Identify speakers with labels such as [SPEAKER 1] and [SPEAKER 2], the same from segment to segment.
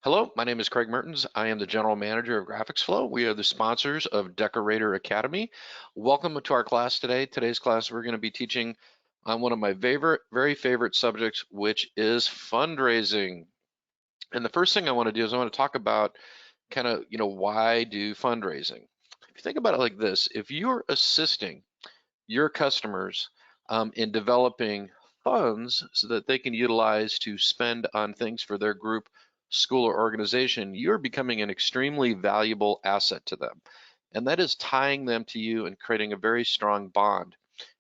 [SPEAKER 1] Hello, my name is Craig Mertens. I am the general manager of GraphicsFlow. We are the sponsors of Decorator Academy. Welcome to our class today. Today's class, we're going to be teaching on one of my very favorite subjects, which is fundraising. And the first thing I want to do is I want to talk about why do fundraising? If you think about it like this, if you're assisting your customers in developing funds so that they can utilize to spend on things for their group, school, or organization, you're becoming an extremely valuable asset to them. And that is tying them to you and creating a very strong bond.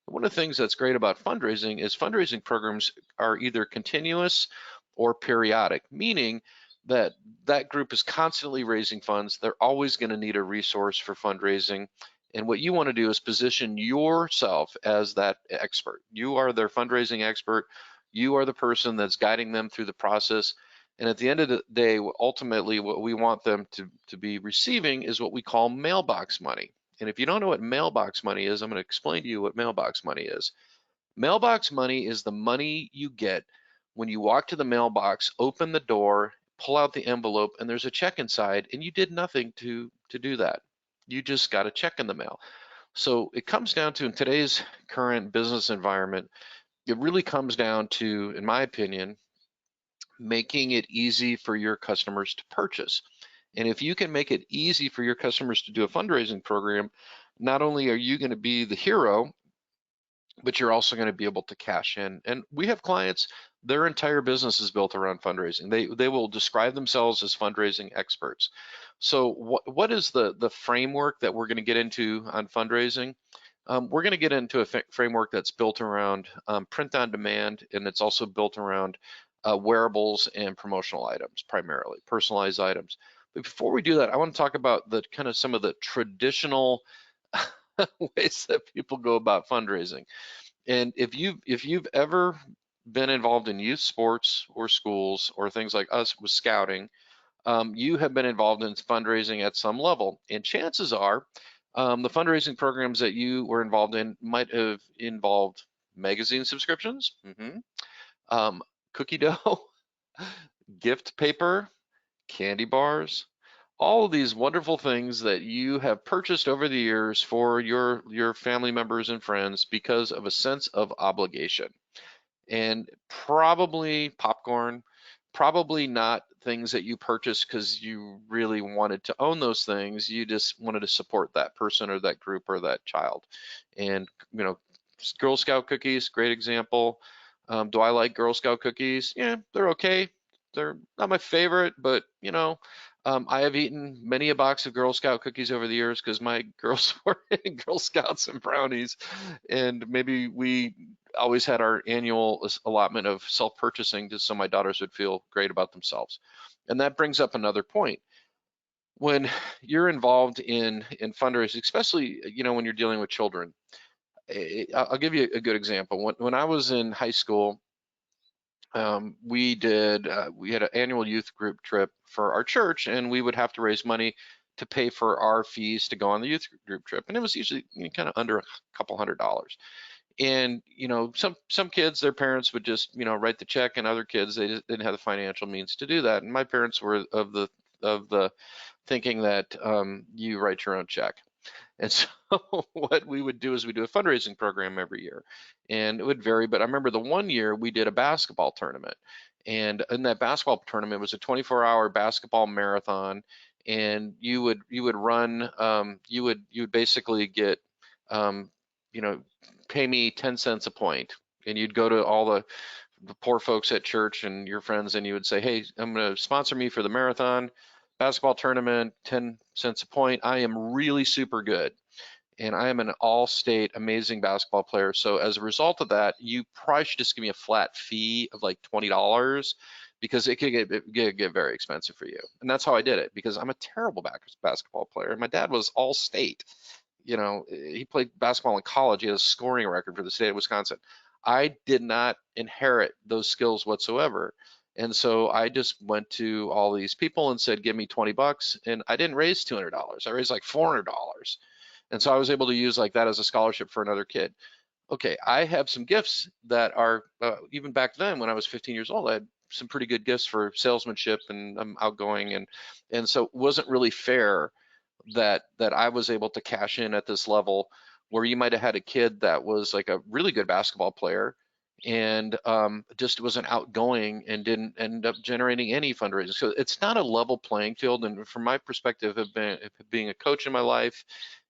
[SPEAKER 1] One of the things that's great about fundraising is fundraising programs are either continuous or periodic, meaning that that group is constantly raising funds. They're always going to need a resource for fundraising. And what you want to do is position yourself as that expert. You are their fundraising expert. You are the person that's guiding them through the process. And at the end of the day, ultimately, what we want them to be receiving is what we call mailbox money. And if you don't know what mailbox money is, I'm going to explain to you what mailbox money is. Mailbox money is the money you get when you walk to the mailbox, open the door, pull out the envelope, and there's a check inside, and you did nothing to do that. You just got a check in the mail. So it comes down to, in today's current business environment, it really comes down to, in my opinion, making it easy for your customers to purchase. And if you can make it easy for your customers to do a fundraising program, not only are you going to be the hero, but you're also going to be able to cash in. And we have clients, their entire business is built around fundraising. They will describe themselves as fundraising experts. So what is the framework that we're going to get into on fundraising? We're going to get into a framework that's built around print on demand, and it's also built around wearables and promotional items, primarily personalized items. But before we do that, I want to talk about the kind of some of the traditional ways that people go about fundraising. And if you've ever been involved in youth sports or schools or things like us with scouting, you have been involved in fundraising at some level. And chances are the fundraising programs that you were involved in might have involved magazine subscriptions, cookie dough, gift paper, candy bars, all of these wonderful things that you have purchased over the years for your family members and friends because of a sense of obligation. And probably popcorn, probably not things that you purchased because you really wanted to own those things. You just wanted to support that person or that group or that child. And, Girl Scout cookies, great example. Do I like Girl Scout cookies? Yeah, they're okay. They're not my favorite, but I have eaten many a box of Girl Scout cookies over the years because my girls were in Girl Scouts and brownies, and maybe we always had our annual allotment of self-purchasing just so my daughters would feel great about themselves. And that brings up another point. When you're involved in fundraising, especially when you're dealing with children, I'll give you a good example. When I was in high school, we had an annual youth group trip for our church, and we would have to raise money to pay for our fees to go on the youth group trip, and it was usually kind of under a couple $100. And some kids, their parents would just write the check, and other kids, they just didn't have the financial means to do that. And my parents were of the thinking that you write your own check. And so what we would do is we do a fundraising program every year, and it would vary. But I remember the one year we did a basketball tournament, and in that basketball tournament it was a 24-hour basketball marathon, and you would run, you would basically get, you know, pay me 10 cents a point, and you'd go to all the poor folks at church and your friends, and you would say, hey, I'm going to sponsor me for the marathon basketball tournament, 10 cents a point. I am really super good, and I am an all-state amazing basketball player. So as a result of that, you probably should just give me a flat fee of like $20 because it could get very expensive for you. And that's how I did it, because I'm a terrible basketball player. My dad was all-state. He played basketball in college. He has a scoring record for the state of Wisconsin. I did not inherit those skills whatsoever. And so I just went to all these people and said, give me 20 bucks. And I didn't raise $200. I raised like $400. And so I was able to use like that as a scholarship for another kid. Okay, I have some gifts that are, even back then when I was 15 years old, I had some pretty good gifts for salesmanship, and I'm outgoing, and so it wasn't really fair that I was able to cash in at this level, where you might have had a kid that was like a really good basketball player and just wasn't outgoing and didn't end up generating any fundraising. So it's not a level playing field. And from my perspective, being a coach in my life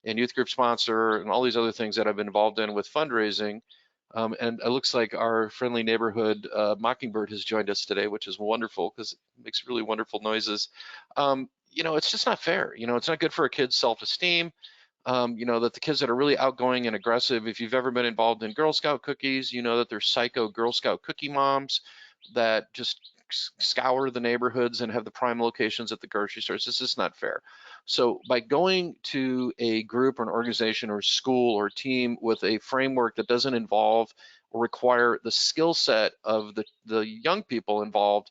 [SPEAKER 1] and youth group sponsor and all these other things that I've been involved in with fundraising, and it looks like our friendly neighborhood mockingbird has joined us today, which is wonderful because it makes really wonderful noises. It's just not fair. It's not good for a kid's self-esteem. That the kids that are really outgoing and aggressive, if you've ever been involved in Girl Scout cookies, you know that there's psycho Girl Scout cookie moms that just scour the neighborhoods and have the prime locations at the grocery stores. This is not fair. So by going to a group or an organization or school or team with a framework that doesn't involve or require the skill set of the young people involved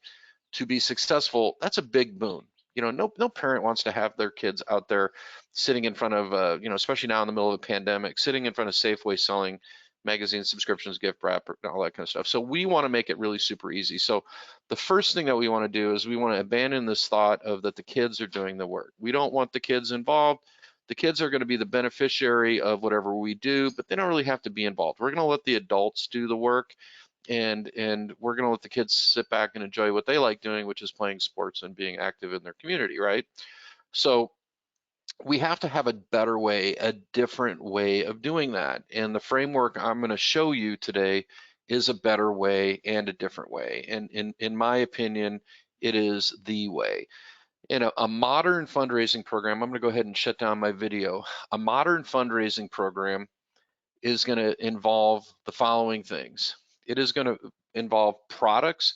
[SPEAKER 1] to be successful, that's a big boon. No parent wants to have their kids out there sitting in front of, especially now in the middle of a pandemic, sitting in front of Safeway selling magazines, subscriptions, gift wrap, all that kind of stuff. So we want to make it really super easy. So the first thing that we want to do is we want to abandon this thought of that the kids are doing the work. We don't want the kids involved. The kids are going to be the beneficiary of whatever we do, but they don't really have to be involved. We're going to let the adults do the work, and we're going to let the kids sit back and enjoy what they like doing, which is playing sports and being active in their community, right? So we have to have a better way, a different way of doing that. And the framework I'm going to show you today is a better way and a different way. And in my opinion, it is the way. In a modern fundraising program, I'm going to go ahead and shut down my video. A modern fundraising program is going to involve the following things. It is going to involve products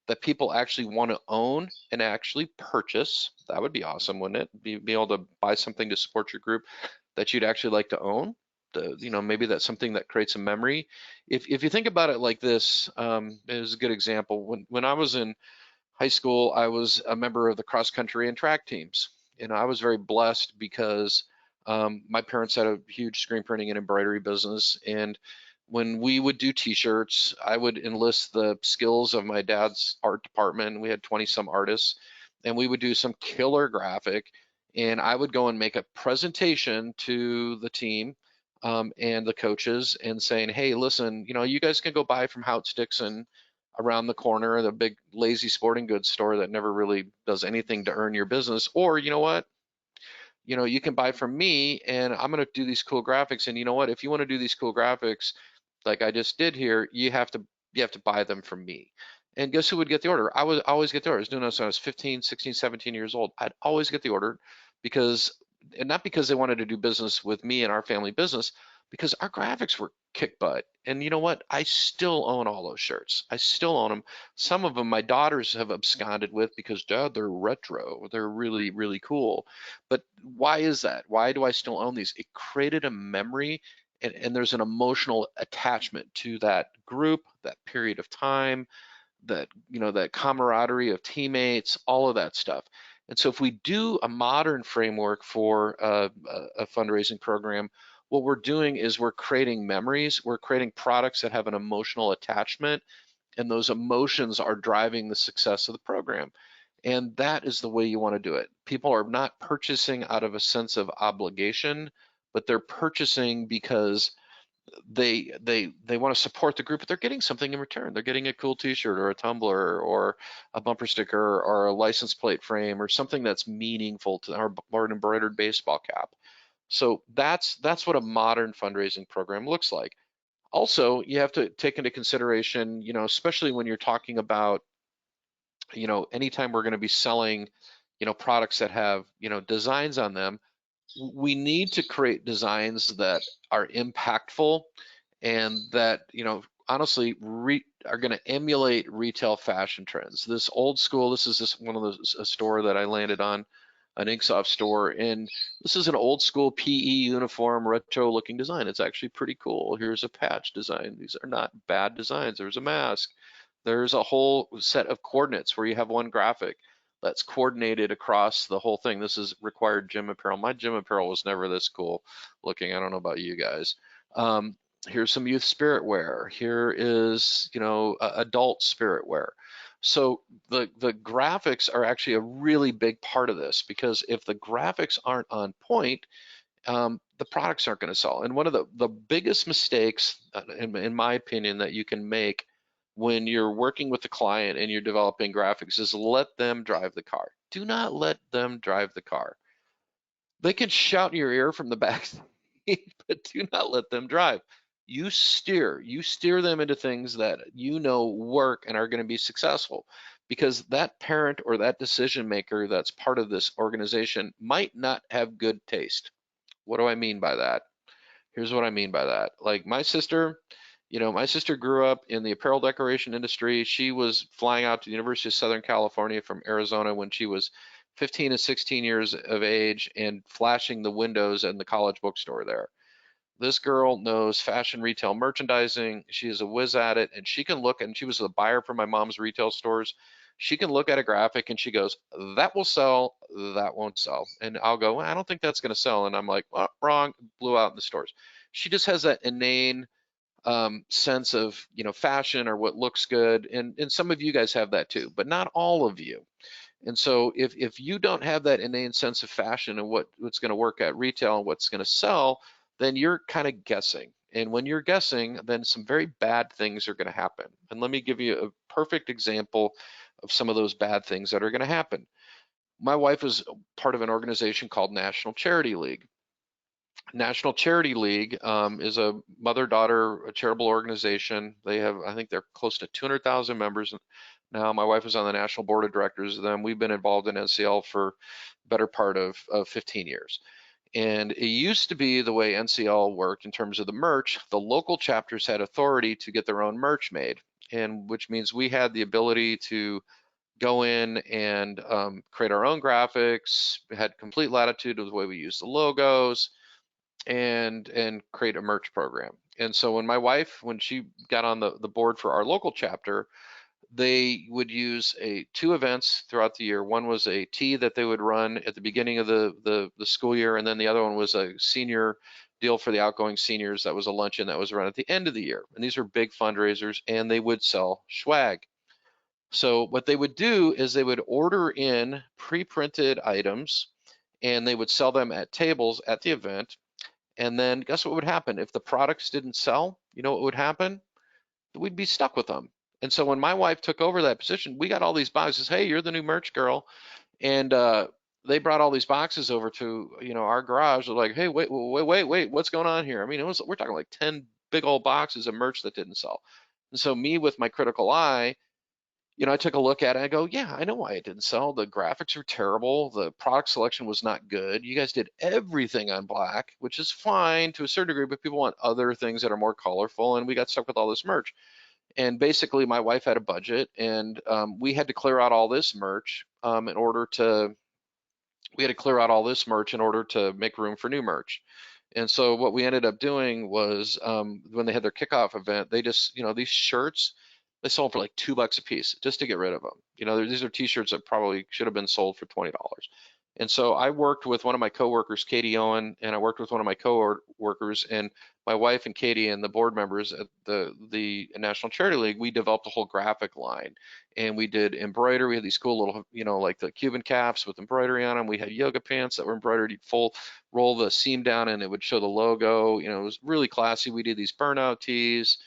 [SPEAKER 1] that people actually want to own and actually purchase. That would be awesome, wouldn't it? Be able to buy something to support your group that you'd actually like to own. Maybe that's something that creates a memory. If you think about it like this, is a good example. When I was in high school, I was a member of the cross country and track teams. And I was very blessed because my parents had a huge screen printing and embroidery business. And when we would do t-shirts, I would enlist the skills of my dad's art department. We had 20 some artists, and we would do some killer graphic. And I would go and make a presentation to the team and the coaches and saying, hey, listen, you guys can go buy from Houts Dixon around the corner, the big lazy sporting goods store that never really does anything to earn your business. Or you know what? You can buy from me, and I'm going to do these cool graphics. And you know what? If you want to do these cool graphics like I just did here, you have to buy them from me. And guess who would get the order? I would always get the order. I was doing this when I was 15, 16, 17 years old. I'd always get the order and not because they wanted to do business with me and our family business, because our graphics were kick butt. And you know what? I still own all those shirts. I still own them. Some of them my daughters have absconded with because, Dad, they're retro. They're really, really cool. But why is that? Why do I still own these? It created a memory, and there's an emotional attachment to that group, that period of time, that camaraderie of teammates, all of that stuff. And so if we do a modern framework for a fundraising program, what we're doing is we're creating memories, we're creating products that have an emotional attachment, and those emotions are driving the success of the program. And that is the way you want to do it. People are not purchasing out of a sense of obligation, but they're purchasing because they want to support the group, but they're getting something in return. They're getting a cool t-shirt or a tumbler or a bumper sticker or a license plate frame or something that's meaningful to them, or an embroidered baseball cap. So that's what a modern fundraising program looks like. Also, you have to take into consideration, especially when you're talking about, anytime we're going to be selling, products that have, designs on them, we need to create designs that are impactful and that, honestly are going to emulate retail fashion trends. This old school, this is just one of those, a store that I landed on, an Inksoft store, and this is an old school PE uniform retro looking design. It's actually pretty cool. Here's a patch design. These are not bad designs. There's a mask. There's a whole set of coordinates where you have one graphic that's coordinated across the whole thing. This is required gym apparel. My gym apparel was never this cool looking. I don't know about you guys. Here's some youth spirit wear. Here is, adult spirit wear. So the graphics are actually a really big part of this, because if the graphics aren't on point, the products aren't going to sell. And one of the biggest mistakes, in my opinion, that you can make when you're working with the client and you're developing graphics is let them drive the car. Do not let them drive the car. They can shout in your ear from the back seat, but do not let them drive. You steer them into things that you know work and are going to be successful, because that parent or that decision maker that's part of this organization might not have good taste. What do I mean by that? Here's what I mean by that. Like my sister grew up in the apparel decoration industry. She was flying out to the University of Southern California from Arizona when she was 15 to 16 years of age and flashing the windows in the college bookstore there. This girl knows fashion retail merchandising. She is a whiz at it, and she can look, and she was a buyer for my mom's retail stores. She can look at a graphic and she goes, that will sell, that won't sell. And I'll go, well, I don't think that's going to sell. And I'm like, well, wrong, blew out in the stores. She just has that inane sense of, fashion or what looks good. And some of you guys have that too, but not all of you. And so if you don't have that innate sense of fashion and what's going to work at retail and what's going to sell, then you're kind of guessing. And when you're guessing, then some very bad things are going to happen. And let me give you a perfect example of some of those bad things that are going to happen. My wife is part of an organization called National Charity League. National Charity League is a mother-daughter charitable organization. They have, I think they're close to 200,000 members now. My wife is on the national board of directors of them. We've been involved in NCL for better part of 15 years. And it used to be the way NCL worked in terms of the merch. The local chapters had authority to get their own merch made, and which means we had the ability to go in and create our own graphics, had complete latitude of the way we use the logos, and create a merch program. And so when my wife, when she got on the board for our local chapter, they would use two events throughout the year. One was a tea that they would run at the beginning of the school year, and then the other one was a senior deal for the outgoing seniors. That was a luncheon that was run at the end of the year. And these are big fundraisers, and they would sell swag. So what they would do is they would order in pre-printed items, and they would sell them at tables at the event. And then guess what would happen? If the products didn't sell, you know what would happen? We'd be stuck with them. And so when my wife took over that position, we got all these boxes. Hey, you're the new merch girl. And they brought all these boxes over to, our garage. They're like, hey, wait, what's going on here? I mean, we're talking like 10 big old boxes of merch that didn't sell. And so me with my critical eye, I took a look at it and I go, yeah, I know why it didn't sell. The graphics are terrible. The product selection was not good. You guys did everything on black, which is fine to a certain degree, but people want other things that are more colorful, and we got stuck with all this merch. And basically, my wife had a budget, and we had to clear out all this merch in order to make room for new merch. And so what we ended up doing was when they had their kickoff event, they just, these shirts, they sold for like $2 a piece just to get rid of them. These are t-shirts that probably should have been sold for $20. And so I worked with one of my coworkers, Katie Owen, and I worked with one of my coworkers, and my wife and Katie and the board members at the National Charity League, we developed a whole graphic line, and we did embroidery. We had these cool little, like the Cuban caps with embroidery on them. We had yoga pants that were embroidered. You'd roll the seam down and it would show the logo. It was really classy. We did these burnout tees.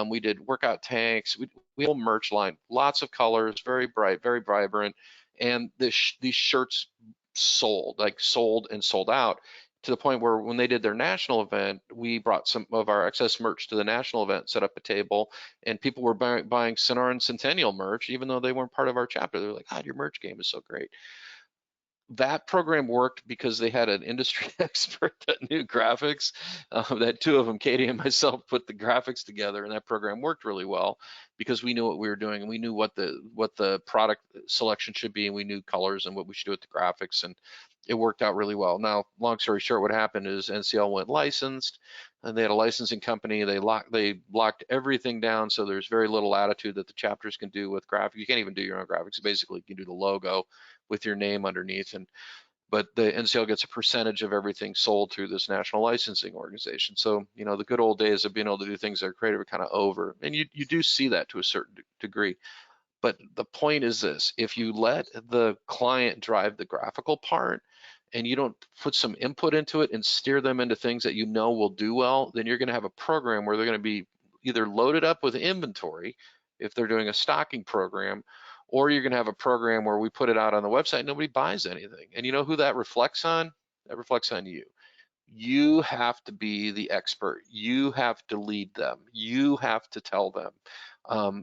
[SPEAKER 1] We did workout tanks. We had a whole merch line, lots of colors, very bright, very vibrant. And these shirts sold and sold out, to the point where when they did their national event, we brought some of our excess merch to the national event, set up a table, and people were buying Sonoran Centennial merch, even though they weren't part of our chapter. They're like, God, your merch game is so great. That program worked because they had an industry expert that knew graphics. That two of them, Katie and myself, put the graphics together, and that program worked really well because we knew what we were doing, and we knew what the product selection should be, and we knew colors and what we should do with the graphics, and it worked out really well. Now, long story short, what happened is NCL went licensed, and they had a licensing company. They locked everything down, so there's very little latitude that the chapters can do with graphics. You can't even do your own graphics. Basically, you can do the logo with your name underneath, but the NCL gets a percentage of everything sold through this national licensing organization. So, the good old days of being able to do things that are creative are kind of over, and you do see that to a certain degree. But the point is this: if you let the client drive the graphical part and you don't put some input into it and steer them into things that you know will do well, then you're going to have a program where they're going to be either loaded up with inventory if they're doing a stocking program, or you're going to have a program where we put it out on the website and nobody buys anything. And you know who that reflects on? That reflects on you. You have to be the expert. You have to lead them. You have to tell them.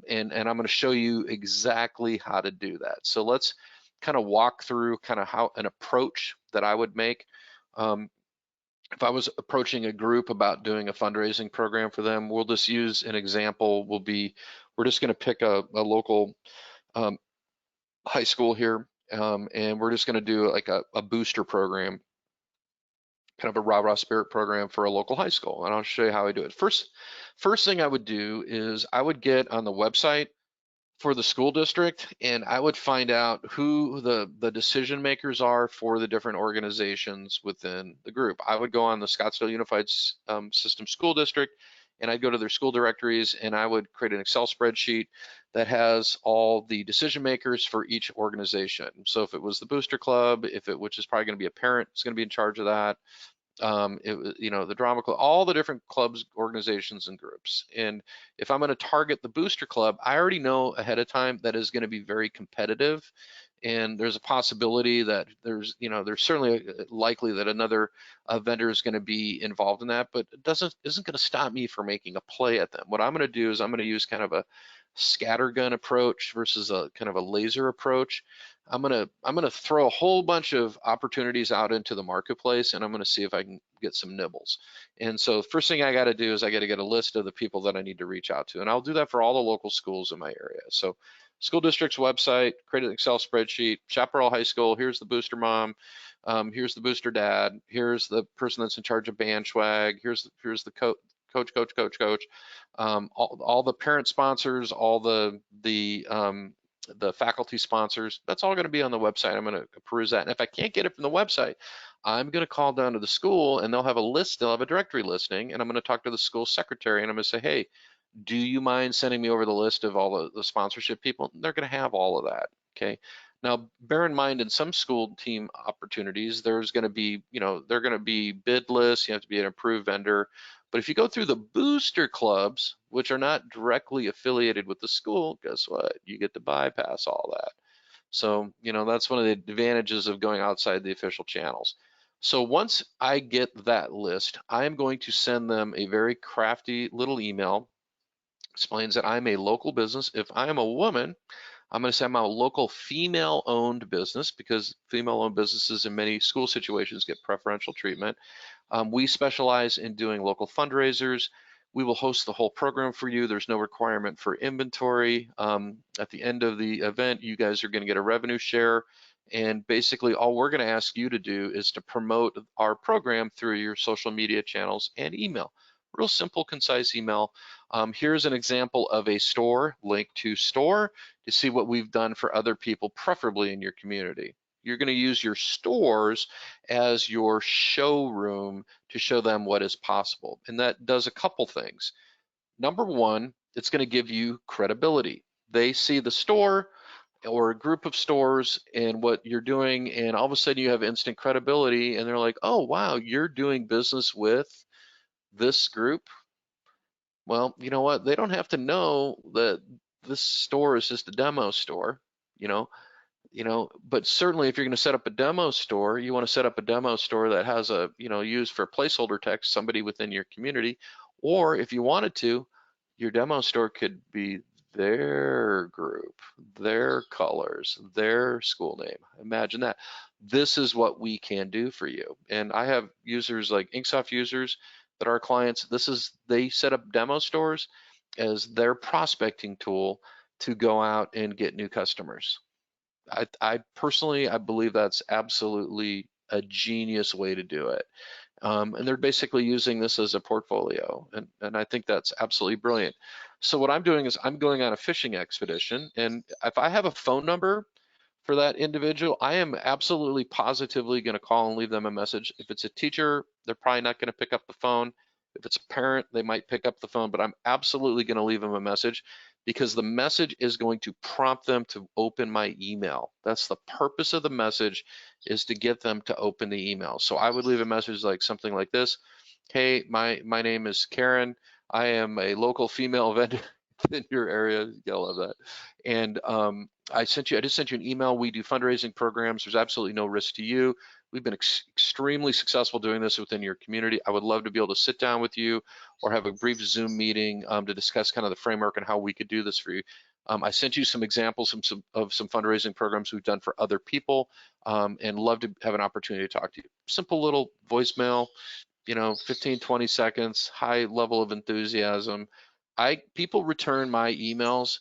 [SPEAKER 1] And I'm going to show you exactly how to do that. So let's kind of walk through kind of how an approach that I would make. If I was approaching a group about doing a fundraising program for them, we'll just use an example. We're just going to pick a local um, high school here, and we're just going to do like a booster program, kind of a rah-rah spirit program for a local high school. And I'll show you how I do it. First thing I would do is I would get on the website for the school district, and I would find out who the decision makers are for the different organizations within the group. I would go on the Scottsdale Unified System School District, and I'd go to their school directories, and I would create an Excel spreadsheet that has all the decision makers for each organization. So if it was the booster club, which is probably going to be a parent, is going to be in charge of that. The drama club, all the different clubs, organizations, and groups. And if I'm going to target the booster club, I already know ahead of time that is going to be very competitive. And there's a possibility that there's certainly likely that another vendor is going to be involved in that, but it isn't going to stop me from making a play at them. What I'm going to do is I'm going to use kind of a scattergun approach versus a kind of a laser approach. I'm gonna throw a whole bunch of opportunities out into the marketplace, and I'm gonna see if I can get some nibbles. And so first thing I got to do is I got to get a list of the people that I need to reach out to, and I'll do that for all the local schools in my area. So school district's website, create an Excel spreadsheet, Chaparral High School, here's the booster mom, here's the booster dad, here's the person that's in charge of band swag, here's the coach, all the parent sponsors, all the faculty sponsors. That's all going to be on the website. I'm going to peruse that. And if I can't get it from the website, I'm going to call down to the school, and they'll have a list, they'll have a directory listing, and I'm going to talk to the school secretary, and I'm going to say, hey, do you mind sending me over the list of all the sponsorship people? They're going to have all of that. Okay. Now, bear in mind, in some school team opportunities, there's going to be, they're going to be bid lists. You have to be an approved vendor. But if you go through the booster clubs, which are not directly affiliated with the school, guess what? You get to bypass all that. So, that's one of the advantages of going outside the official channels. So once I get that list, I am going to send them a very crafty little email. Explains that I'm a local business. If I am a woman, I'm going to say I'm a local female-owned business, because female-owned businesses in many school situations get preferential treatment. We specialize in doing local fundraisers. We will host the whole program for you. There's no requirement for inventory. At the end of the event, you guys are going to get a revenue share. And basically, all we're going to ask you to do is to promote our program through your social media channels and email. Real simple, concise email. Here's an example of a store, link to store, to see what we've done for other people, preferably in your community. You're going to use your stores as your showroom to show them what is possible. And that does a couple things. Number one, it's going to give you credibility. They see the store or a group of stores and what you're doing, and all of a sudden you have instant credibility, and they're like, oh, wow, you're doing business with this group. Well, you know what? They don't have to know that this store is just a demo store, but certainly if you're going to set up a demo store, you want to set up a demo store that has used for placeholder text, somebody within your community. Or if you wanted to, your demo store could be their group, their colors, their school name. Imagine that. This is what we can do for you. And I have users like Inksoft users that are clients. They set up demo stores as their prospecting tool to go out and get new customers. I personally, I believe that's absolutely a genius way to do it. And they're basically using this as a portfolio. And I think that's absolutely brilliant. So what I'm doing is I'm going on a fishing expedition. And if I have a phone number for that individual, I am absolutely positively going to call and leave them a message. If it's a teacher, they're probably not going to pick up the phone. If it's a parent, they might pick up the phone, but I'm absolutely going to leave them a message, because the message is going to prompt them to open my email. That's the purpose of the message, is to get them to open the email. So I would leave a message like something like this. Hey, my name is Karen. I am a local female vendor in your area. You'll love that. And I just sent you an email. We do fundraising programs. There's absolutely no risk to you. We've been extremely successful doing this within your community. I would love to be able to sit down with you or have a brief Zoom meeting to discuss kind of the framework and how we could do this for you. I sent you some examples of some fundraising programs we've done for other people, and love to have an opportunity to talk to you. Simple little voicemail, 15, 20 seconds, high level of enthusiasm. People return my emails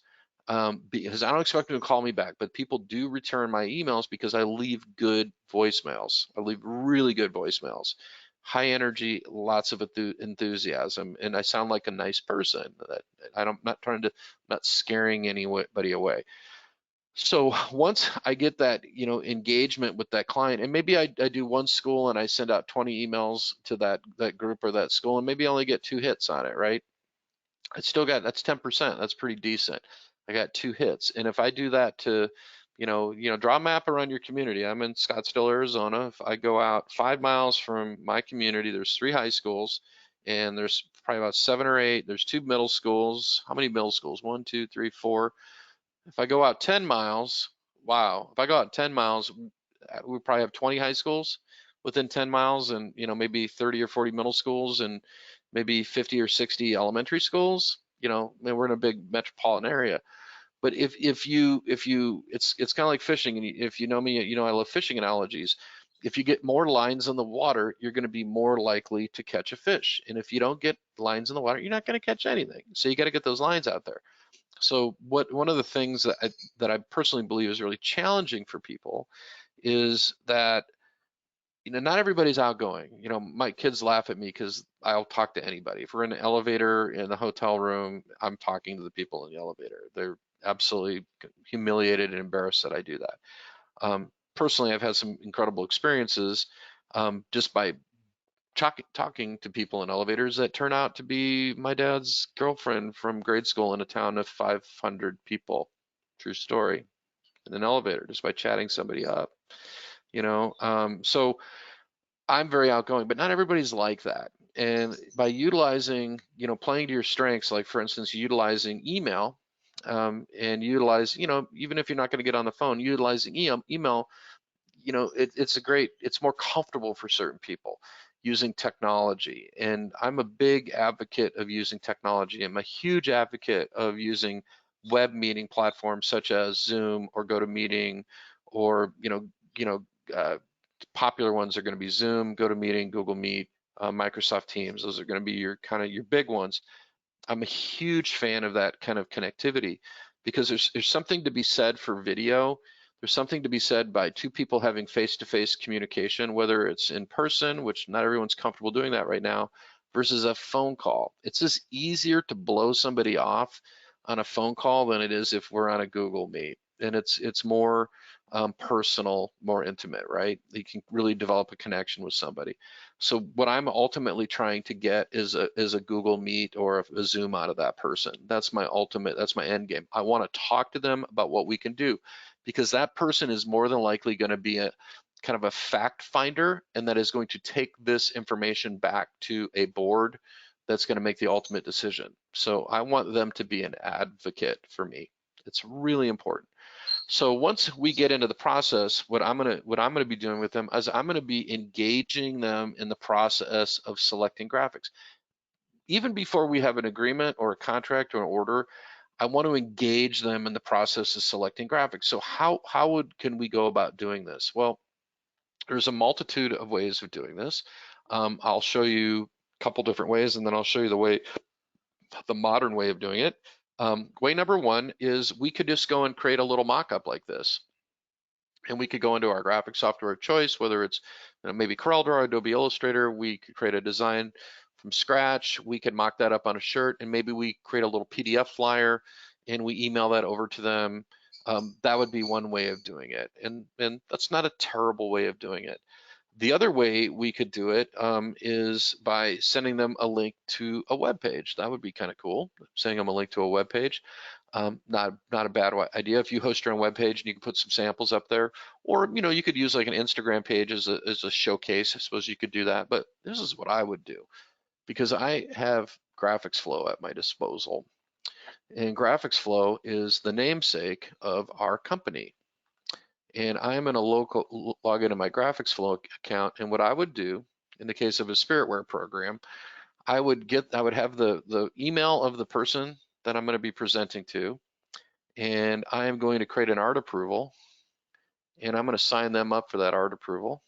[SPEAKER 1] because I don't expect them to call me back, but people do return my emails because I leave good voicemails. I leave really good voicemails, high energy, lots of enthusiasm, and I sound like a nice person. That I'm not scaring anybody away. So once I get that, engagement with that client, and maybe I do one school and I send out 20 emails to that group or that school, and maybe I only get 2 hits on it, right? That's 10%. That's pretty decent. I got 2 hits. And if I do that to, draw a map around your community. I'm in Scottsdale, Arizona. If I go out 5 miles from my community, there's 3 high schools, and there's probably about 7 or 8. There's 2 middle schools. How many middle schools? 1, 2, 3, 4. If I go out 10 miles, wow. If I go out 10 miles, we probably have 20 high schools within 10 miles, and maybe 30 or 40 middle schools, and maybe 50 or 60 elementary schools. We're in a big metropolitan area. But if you it's kind of like fishing, and if you know me, I love fishing analogies. If you get more lines in the water, you're going to be more likely to catch a fish. And if you don't get lines in the water, you're not going to catch anything. So you got to get those lines out there. So one of the things that I personally believe is really challenging for people is that not everybody's outgoing. My kids laugh at me because I'll talk to anybody. If we're in an elevator in the hotel room, I'm talking to the people in the elevator. They're absolutely humiliated and embarrassed that I do that. Personally, I've had some incredible experiences just by talking to people in elevators that turn out to be my dad's girlfriend from grade school in a town of 500 people. True story. In an elevator, just by chatting somebody up. So I'm very outgoing, but not everybody's like that. And by utilizing, playing to your strengths, like for instance, utilizing email, and utilize, even if you're not going to get on the phone, utilizing email, it's more comfortable for certain people using technology. And I'm a big advocate of using technology. I'm a huge advocate of using web meeting platforms such as Zoom or GoToMeeting, or popular ones are going to be Zoom, GoToMeeting, Google Meet, Microsoft Teams. Those are going to be your big ones. I'm a huge fan of that kind of connectivity because there's something to be said for video. There's something to be said by 2 people having face-to-face communication, whether it's in person, which not everyone's comfortable doing that right now, versus a phone call. It's just easier to blow somebody off on a phone call than it is if we're on a Google Meet. And it's more personal, more intimate, right? You can really develop a connection with somebody. So what I'm ultimately trying to get is a Google Meet or a Zoom out of that person. That's my end game. I want to talk to them about what we can do, because that person is more than likely going to be a kind of a fact finder, and that is going to take this information back to a board that's going to make the ultimate decision. So I want them to be an advocate for me. It's really important. So once we get into the process, what I'm gonna be doing with them is I'm gonna be engaging them in the process of selecting graphics. Even before we have an agreement or a contract or an order, I want to engage them in the process of selecting graphics. So how can we go about doing this? Well, there's a multitude of ways of doing this. I'll show you a couple different ways, and then I'll show you the modern way of doing it. Way number 1 is we could just go and create a little mock-up like this. And we could go into our graphic software of choice, whether it's maybe CorelDRAW or Adobe Illustrator. We could create a design from scratch. We could mock that up on a shirt, and maybe we create a little PDF flyer and we email that over to them. That would be one way of doing it. And that's not a terrible way of doing it. The other way we could do it is by sending them a link to a web page. That would be kind of cool, sending them a link to a web page. Not a bad idea. If you host your own web page and you can put some samples up there, or you could use like an Instagram page as a showcase. I suppose you could do that, but this is what I would do because I have GraphicsFlow at my disposal. And GraphicsFlow is the namesake of our company. And I'm going to log into my GraphicsFlow account. And what I would do in the case of a Spiritware program, I would have the email of the person that I'm going to be presenting to, and I am going to create an art approval, and I'm going to sign them up for that art approval.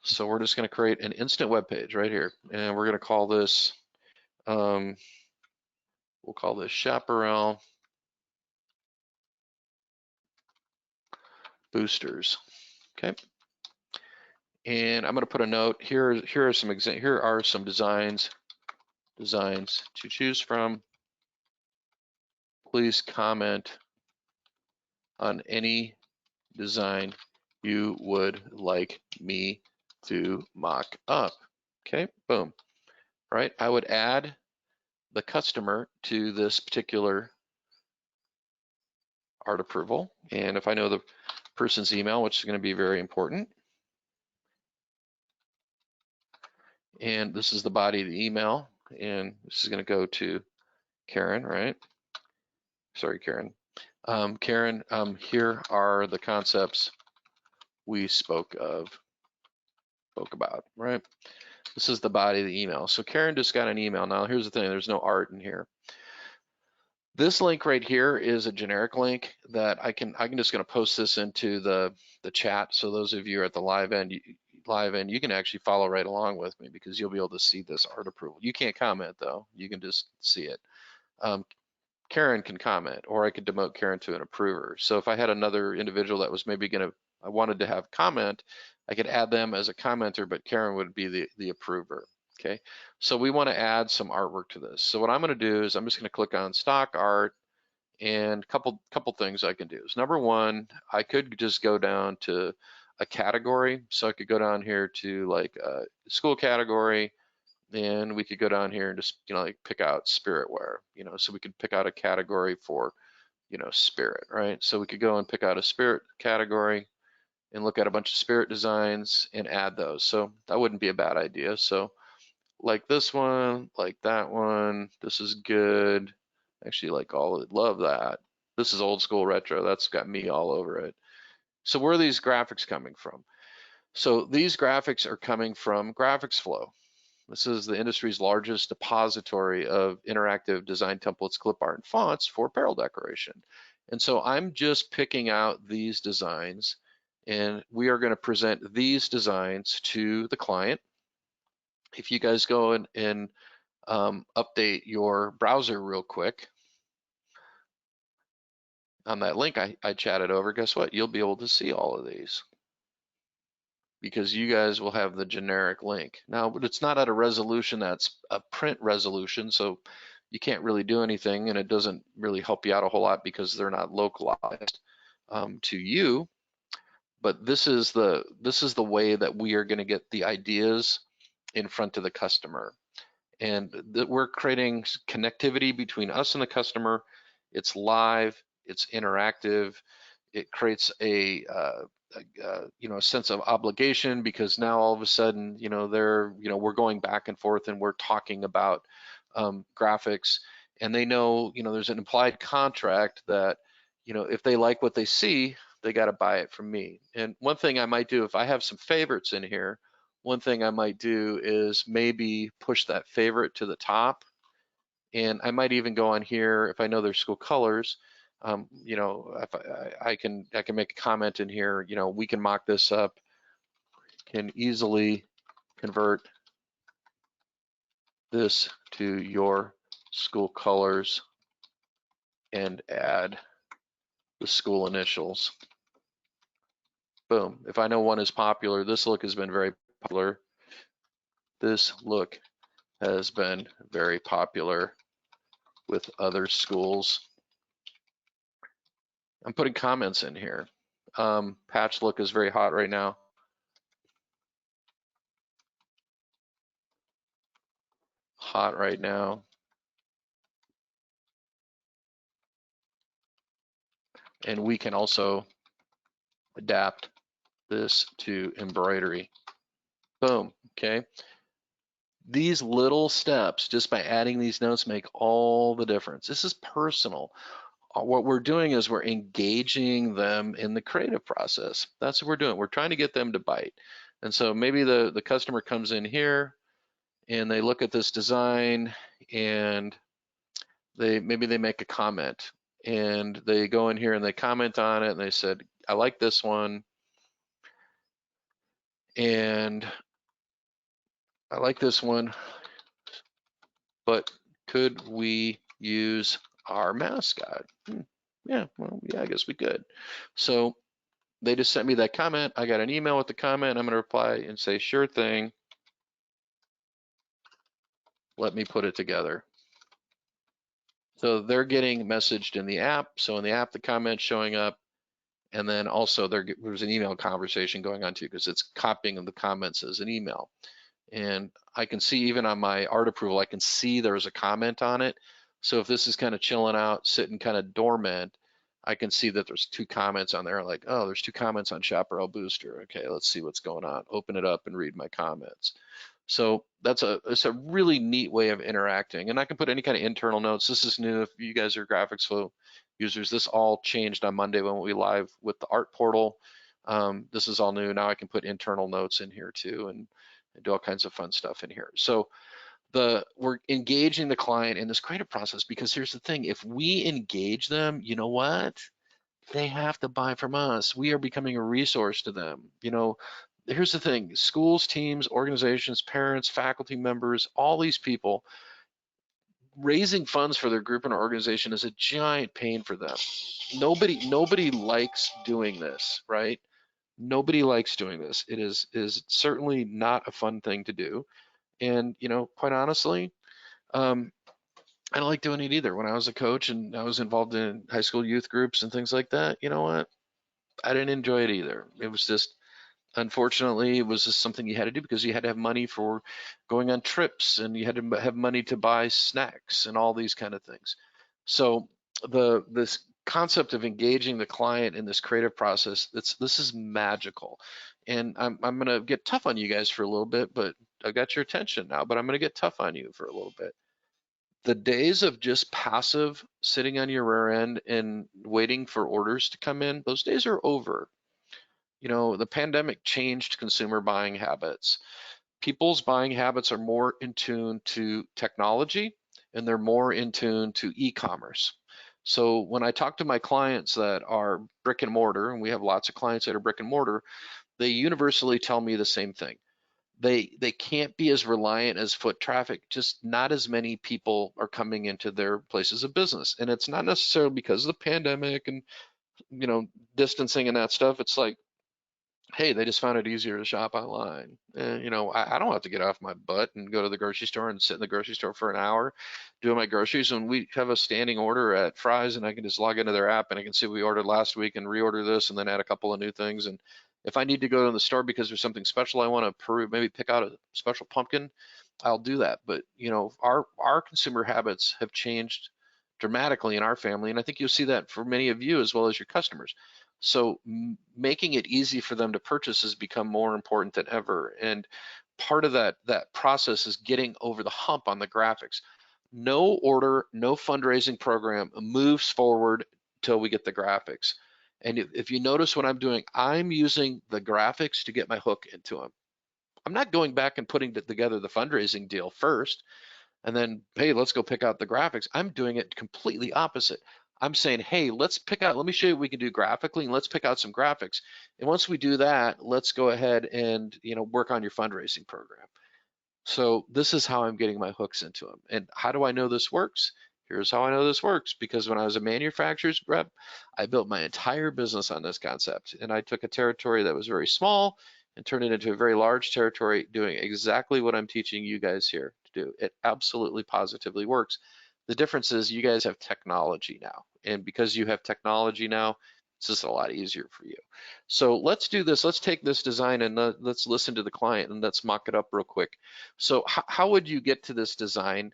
[SPEAKER 1] So we're just going to create an instant web page right here, and we're going to call this, we'll call this Chaparral Boosters. Okay. And I'm going to put a note here. Here are some designs to choose from. Please comment on any design you would like me to mock up. Okay, boom. Right, I would add the customer to this particular art approval, and if I know the person's email, which is going to be very important, and this is the body of the email, and this is going to go to Karen, right? Sorry, Karen. Karen, here are the concepts we spoke about, right? This is the body of the email. So Karen just got an email. Now here's the thing, there's no art in here. This link right here is a generic link that I'm just going to post this into the chat. So those of you at the live end, you can actually follow right along with me because you'll be able to see this art approval. You can't comment though, you can just see it. Karen can comment, or I could demote Karen to an approver. So if I had another individual that was maybe I wanted to have comment, I could add them as a commenter, but Karen would be the approver. Okay, so we want to add some artwork to this. So what I'm going to do is I'm just going to click on stock art, and couple things I can do is, number one, I could just go down to a category. So I could go down here to like a school category, and we could go down here and just like pick out Spiritware. So we could pick out a category for Spirit, right? So we could go and pick out a Spirit category and look at a bunch of Spirit designs and add those. So that wouldn't be a bad idea. So like this one, like that one, this is good. Actually, like love that. This is old school retro. That's got me all over it. So where are these graphics coming from? So these graphics are coming from GraphicsFlow. This is the industry's largest depository of interactive design templates, clip art, and fonts for apparel decoration. And so I'm just picking out these designs, and we are going to present these designs to the client. If you guys go and update your browser real quick on that link I chatted over, guess what? You'll be able to see all of these because you guys will have the generic link. Now, but it's not at a resolution that's a print resolution, so you can't really do anything, and it doesn't really help you out a whole lot because they're not localized to you. But this is the way that we are going to get the ideas in front of the customer, and that we're creating connectivity between us and the customer. It's live, it's interactive, it creates a sense of obligation because now all of a sudden we're going back and forth and we're talking about graphics, and they know there's an implied contract that if they like what they see, they got to buy it from me. And one thing I might do, if I have some favorites in here, one thing I might do is maybe push that favorite to the top, and I might even go on here if I know their school colors. If I can make a comment in here. We can mock this up. Can easily convert this to your school colors and add the school initials. Boom. If I know one is popular, this look has been very popular. This look has been very popular with other schools. I'm putting comments in here. Patch look is very hot right now. Hot right now. And we can also adapt this to embroidery. Boom, okay? These little steps, just by adding these notes, make all the difference. This is personal. What we're doing is we're engaging them in the creative process. That's what we're doing. We're trying to get them to bite. And so maybe the customer comes in here and they look at this design and maybe they make a comment and they go in here and they comment on it and they said, I like this one and I like this one, but could we use our mascot? Yeah, well, yeah, I guess we could. So they just sent me that comment. I got an email with the comment. I'm going to reply and say, sure thing. Let me put it together. So they're getting messaged in the app. So in the app, the comment's showing up. And then also there's an email conversation going on too, because it's copying the comments as an email. And I can see even on my art approval, I can see there's a comment on it. So if this is kind of chilling out, sitting kind of dormant, I can see that there's 2 comments on there. Like, oh, there's 2 comments on Chaparral Booster. Okay, let's see what's going on. Open it up and read my comments. So it's a really neat way of interacting. And I can put any kind of internal notes. This is new. If you guys are GraphicsFlow users, this all changed on Monday when we live with the art portal. This is all new. Now I can put internal notes in here too and do all kinds of fun stuff in here. So we're engaging the client in this creative process, because here's the thing: if we engage them, you know what? They have to buy from us. We are becoming a resource to them. Here's the thing: schools, teams, organizations, parents, faculty members, all these people, raising funds for their group and organization is a giant pain for them. Nobody likes doing this, right? Nobody likes doing this. It is certainly not a fun thing to do. And quite honestly, um, I don't like doing it either. When I was a coach and I was involved in high school youth groups and things like that, you know what? I didn't enjoy it either. It was just, unfortunately, it was just something you had to do because you had to have money for going on trips and you had to have money to buy snacks and all these kind of things. So this concept of engaging the client in this creative process, this is magical. And I'm gonna get tough on you guys for a little bit, but I got your attention now, but I'm gonna get tough on you for a little bit. The days of just passive sitting on your rear end and waiting for orders to come in, those days are over. The pandemic changed consumer buying habits. People's buying habits are more in tune to technology and they're more in tune to e-commerce. So when I talk to my clients that are brick and mortar, and we have lots of clients that are brick and mortar, they universally tell me the same thing. They can't be as reliant as foot traffic. Just not as many people are coming into their places of business. And it's not necessarily because of the pandemic and distancing and that stuff. It's like, hey, they just found it easier to shop online. And, I don't have to get off my butt and go to the grocery store and sit in the grocery store for an hour doing my groceries. And we have a standing order at Fry's, and I can just log into their app and I can see we ordered last week and reorder this and then add a couple of new things. And if I need to go to the store because there's something special I want to peruse, maybe pick out a special pumpkin, I'll do that. But our consumer habits have changed dramatically in our family, and I think you'll see that for many of you as well as your customers. So making it easy for them to purchase has become more important than ever. And part of that process is getting over the hump on the graphics. No order, no fundraising program moves forward till we get the graphics. And if you notice what I'm doing, I'm using the graphics to get my hook into them. I'm not going back and putting together the fundraising deal first and then, hey, let's go pick out the graphics. I'm doing it completely opposite. I'm saying, hey, let me show you what we can do graphically, and let's pick out some graphics. And once we do that, let's go ahead and work on your fundraising program. So this is how I'm getting my hooks into them. And how do I know this works? Here's how I know this works, because when I was a manufacturer's rep, I built my entire business on this concept. And I took a territory that was very small and turned it into a very large territory, doing exactly what I'm teaching you guys here to do. It absolutely positively works. The difference is you guys have technology now. And because you have technology now, it's just a lot easier for you. So let's do this. Let's take this design and let's listen to the client and let's mock it up real quick. So how would you get to this design?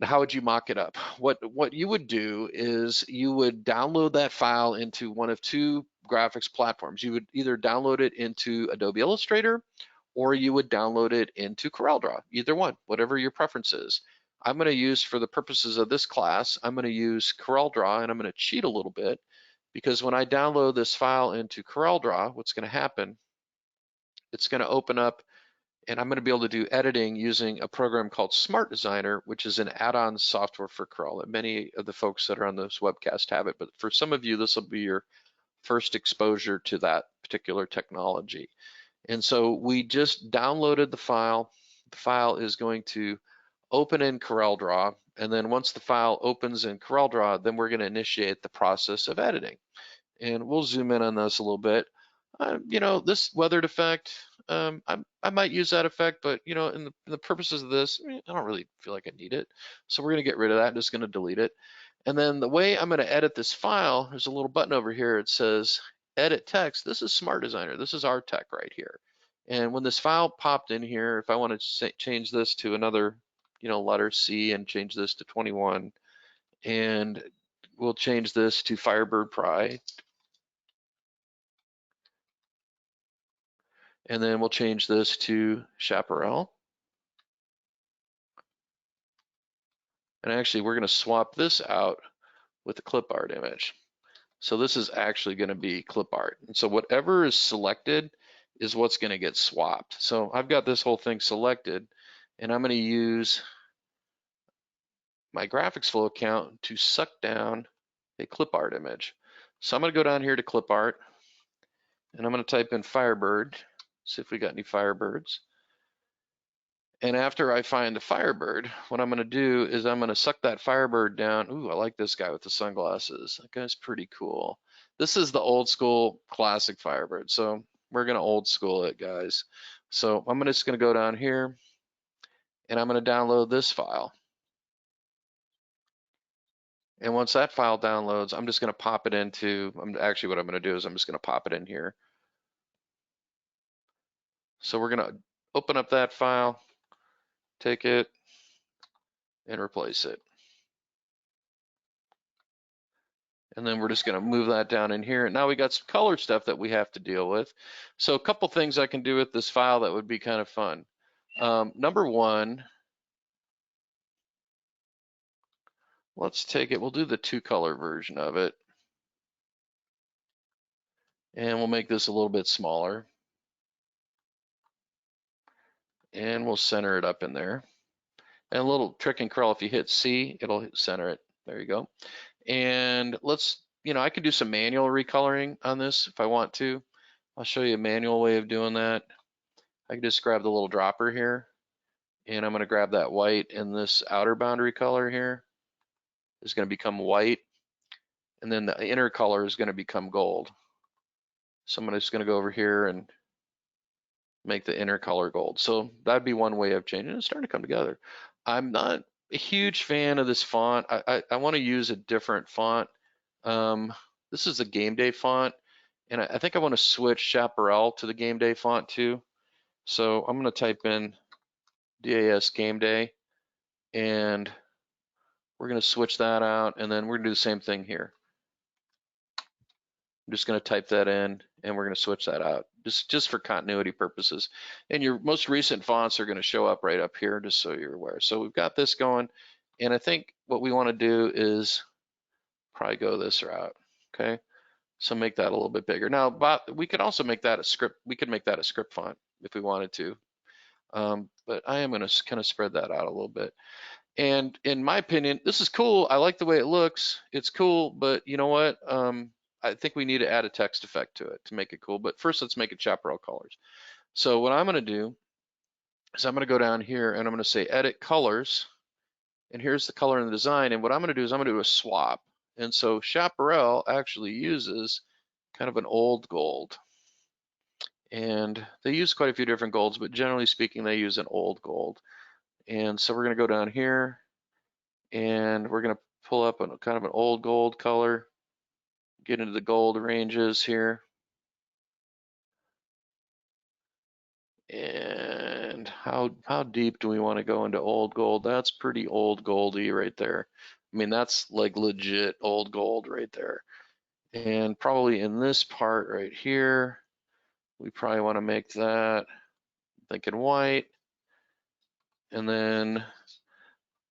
[SPEAKER 1] How would you mock it up? What you would do is you would download that file into one of two graphics platforms. You would either download it into Adobe Illustrator or you would download it into CorelDRAW, either one, whatever your preference is. I'm going to use, for the purposes of this class, I'm going to use CorelDRAW, and I'm going to cheat a little bit because when I download this file into CorelDRAW, what's going to happen, it's going to open up and I'm going to be able to do editing using a program called Smart Designer, which is an add-on software for Corel. And many of the folks that are on this webcast have it, but for some of you, this will be your first exposure to that particular technology. And so we just downloaded the file. The file is going to open in CorelDRAW, and then once the file opens in CorelDRAW, then we're going to initiate the process of editing. And we'll zoom in on this a little bit. You know, this weathered effect, I might use that effect, but you know, in the purposes of this, I don't really feel like I need it. So we're gonna get rid of that. I'm just gonna delete it. And then the way I'm gonna edit this file, there's a little button over here. It says edit text. This is Smart Designer. This is our tech right here. And when this file popped in here, if I want to change this to another, you know, letter C and change this to 21, and we'll change this to Firebird Pride, and then we'll change this to Chaparral. And actually, we're going to swap this out with the clip art image. So this is actually going to be clip art. And so whatever is selected is what's going to get swapped. So I've got this whole thing selected, and I'm going to use my GraphicsFlow account to suck down a clip art image. So I'm going to go down here to clip art, and I'm going to type in Firebird, see if we got any Firebirds. And after I find the Firebird, what I'm going to do is I'm going to suck that Firebird down. Ooh, I like this guy with the sunglasses. That guy's pretty cool. This is the old school classic Firebird. So we're going to old school it, guys. So I'm just going to go down here and I'm going to download this file. And once that file downloads, I'm just going to pop it into, actually what I'm going to do is I'm just going to pop it in here. So we're going to open up that file, take it, and replace it. And then we're just going to move that down in here. And now we got some color stuff that we have to deal with. So a couple things I can do with this file that would be kind of fun. Number one, let's take it, we'll do the 2-color version of it. And we'll make this a little bit smaller. And we'll center it up in there. And a little trick in Corel, if you hit C, it'll center it. There you go. And let's, you know, I could do some manual recoloring on this if I want to. I'll show you a manual way of doing that. I can just grab the little dropper here, and I'm going to grab that white, and this outer boundary color here is going to become white, and then the inner color is going to become gold. So I'm just going to go over here and make the inner color gold. So that'd be one way of changing it. It's starting to come together. I'm not a huge fan of this font. I want to use a different font. This is the Game Day font, and I think I want to switch Chaparral to the Game Day font too. So I'm going to type in DAS Game Day, and we're going to switch that out, and then we're going to do the same thing here. I'm just going to type that in, and we're going to switch that out, just for continuity purposes. And your most recent fonts are going to show up right up here, just so you're aware. So we've got this going, and I think what we want to do is probably go this route, okay? So make that a little bit bigger. Now, but we could also make that a script. We could make that a script font if we wanted to, but I am going to kind of spread that out a little bit. And in my opinion, this is cool. I like the way it looks. It's cool, but you know what? I think we need to add a text effect to it to make it cool. But first, let's make it chaparral colors. So what I'm going to do is I'm going to go down here and I'm going to say edit colors. And here's the color in the design. And what I'm going to do is I'm going to do a swap. And so chaparral actually uses kind of an old gold. And they use quite a few different golds, but generally speaking, they use an old gold. And so we're going to go down here and we're going to pull up a kind of an old gold color, get into the gold ranges here. And how deep do we want to go into old gold? That's pretty old goldy right there. I mean, that's like legit old gold right there. And probably in this part right here, we probably want to make that, thinking white. And then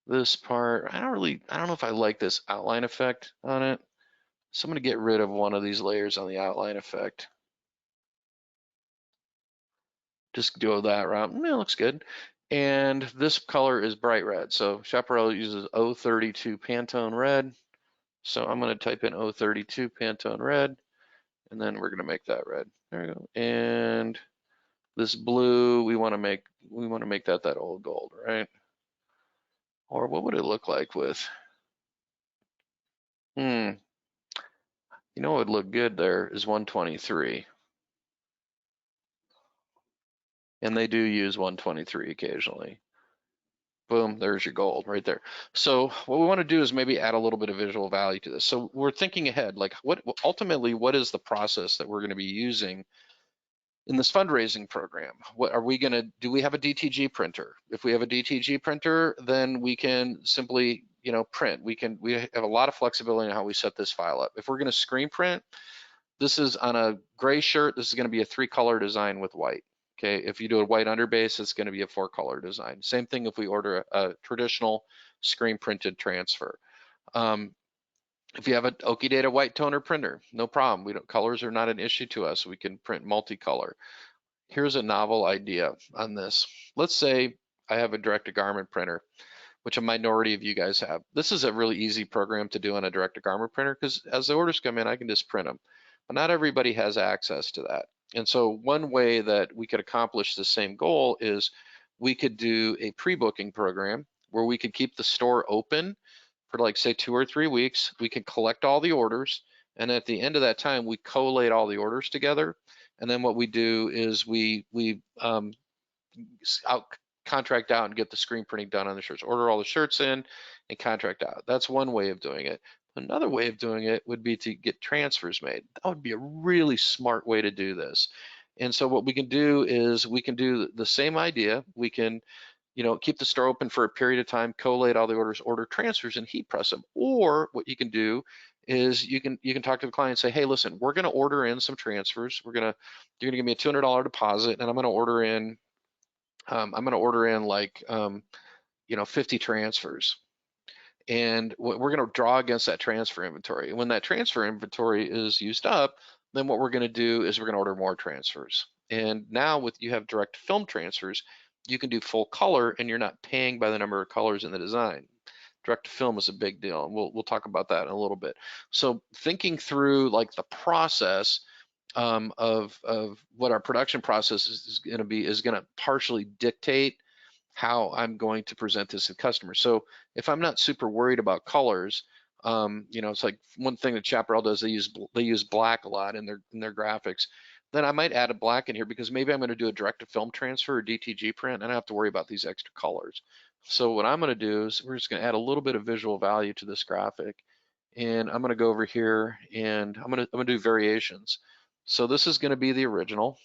[SPEAKER 1] this part, I don't know if I like this outline effect on it. So I'm going to get rid of one of these layers on the outline effect. Just go that route. It looks good. And this color is bright red. So Chaparral uses 032 Pantone red. So I'm going to type in 032 Pantone red, and then we're going to make that red. There we go. And this blue, we want to make that old gold, right? Or what would it look like with? You know what would look good there is 123. And they do use 123 occasionally. Boom, there's your gold right there. So what we want to do is maybe add a little bit of visual value to this. So we're thinking ahead, like ultimately, what is the process that we're going to be using in this fundraising program? What are we going to do? We have a DTG printer. If we have a DTG printer, then we can simply, print. We have a lot of flexibility in how we set this file up. If we're going to screen print, this is on a gray shirt. This is going to be a 3-color design with white. Okay, if you do a white underbase, it's going to be a 4-color design. Same thing if we order a traditional screen printed transfer. If you have an Okidata white toner printer, no problem. Colors are not an issue to us. We can print multicolor. Here's a novel idea on this. Let's say I have a direct-to-garment printer, which a minority of you guys have. This is a really easy program to do on a direct-to-garment printer because as the orders come in, I can just print them. But not everybody has access to that. And so one way that we could accomplish the same goal is we could do a pre-booking program where we could keep the store open for like say 2 or 3 weeks. We can collect all the orders, and at the end of that time, we collate all the orders together. And then what we do is we contract out and get the screen printing done on the shirts. Order all the shirts in and contract out. That's one way of doing it. Another way of doing it would be to get transfers made. That would be a really smart way to do this. And so what we can do is we can do the same idea. We can, keep the store open for a period of time, collate all the orders, order transfers, and heat press them. Or what you can do is you can talk to the client and say, hey, listen, we're going to order in some transfers. You're going to give me a $200 deposit, and I'm going to order in like 50 transfers. And we're going to draw against that transfer inventory. And when that transfer inventory is used up, then what we're going to do is we're going to order more transfers. And now you have direct film transfers, you can do full color and you're not paying by the number of colors in the design. Direct to film is a big deal, and we'll talk about that in a little bit. So thinking through like the process of what our production process is going to be is going to partially dictate how I'm going to present this to customers. So if I'm not super worried about colors, it's like one thing that Chaparral does, they use black a lot in their graphics. Then I might add a black in here because maybe I'm going to do a direct to film transfer or DTG print, and I don't have to worry about these extra colors. So what I'm going to do is we're just going to add a little bit of visual value to this graphic, and I'm going to go over here and I'm going to do variations. So this is going to be the original.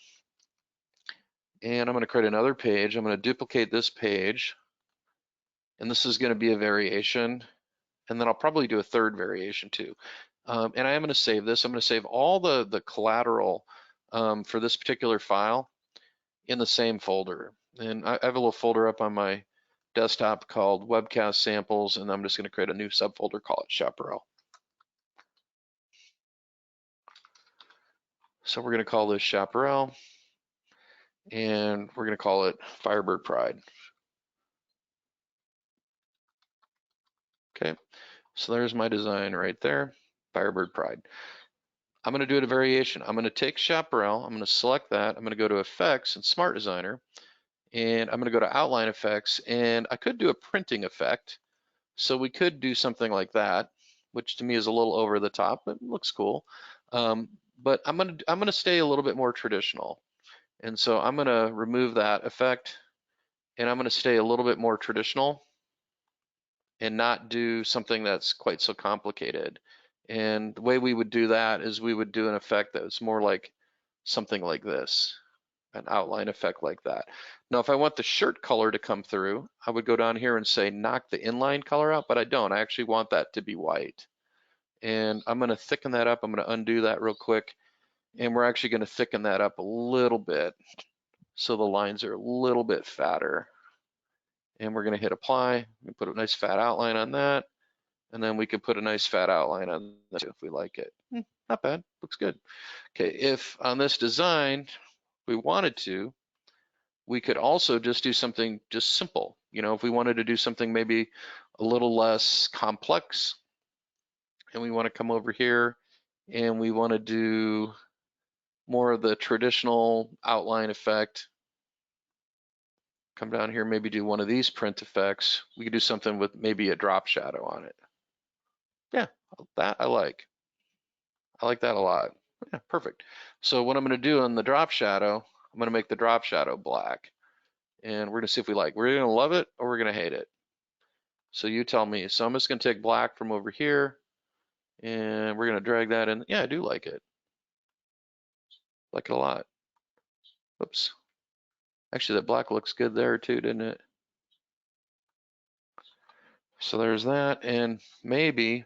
[SPEAKER 1] And I'm going to create another page. I'm going to duplicate this page. And this is going to be a variation. And then I'll probably do a third variation too. And I am going to save this. I'm going to save all the collateral for this particular file in the same folder. And I have a little folder up on my desktop called Webcast Samples. And I'm just going to create a new subfolder, call it Chaparral. So we're going to call this Chaparral. And we're going to call it Firebird Pride. Okay, so there's my design right there, Firebird Pride. I'm going to do it a variation. I'm going to take Chaparral, I'm going to select that, I'm going to go to Effects and Smart Designer, and I'm going to go to Outline Effects, and I could do a printing effect. So we could do something like that, which to me is a little over the top, but looks cool. But I'm going to stay a little bit more traditional. And so I'm going to remove that effect, and I'm going to stay a little bit more traditional and not do something that's quite so complicated. And the way we would do that is we would do an effect that was more like something like this. an outline effect like that. Now, if I want the shirt color to come through, I would go down here and say knock the inline color out, but I don't. I actually want that to be white. And I'm going to thicken that up. I'm going to undo that real quick. And we're actually going to thicken that up a little bit so the lines are a little bit fatter. And we're going to hit apply and put a nice fat outline on that. And then we could put a nice fat outline on this if we like it. Not bad, looks good. Okay, if on this design we wanted to, we could also just do something just simple. You know, if we wanted to do something maybe a little less complex, and we want to come over here and we want to do more of the traditional outline effect, come down here, maybe do one of these print effects. We could do something with maybe a drop shadow on it. Yeah, that I like. I like that a lot. Yeah, perfect. So what I'm going to do on the drop shadow, I'm going to make the drop shadow black. And we're going to see if we like. We're going to love it or we're going to hate it. So you tell me. So I'm just going to take black from over here and we're going to drag that in. Yeah, I do like it. Like it a lot. Oops. Actually, that black looks good there too, didn't it? So there's that. And maybe,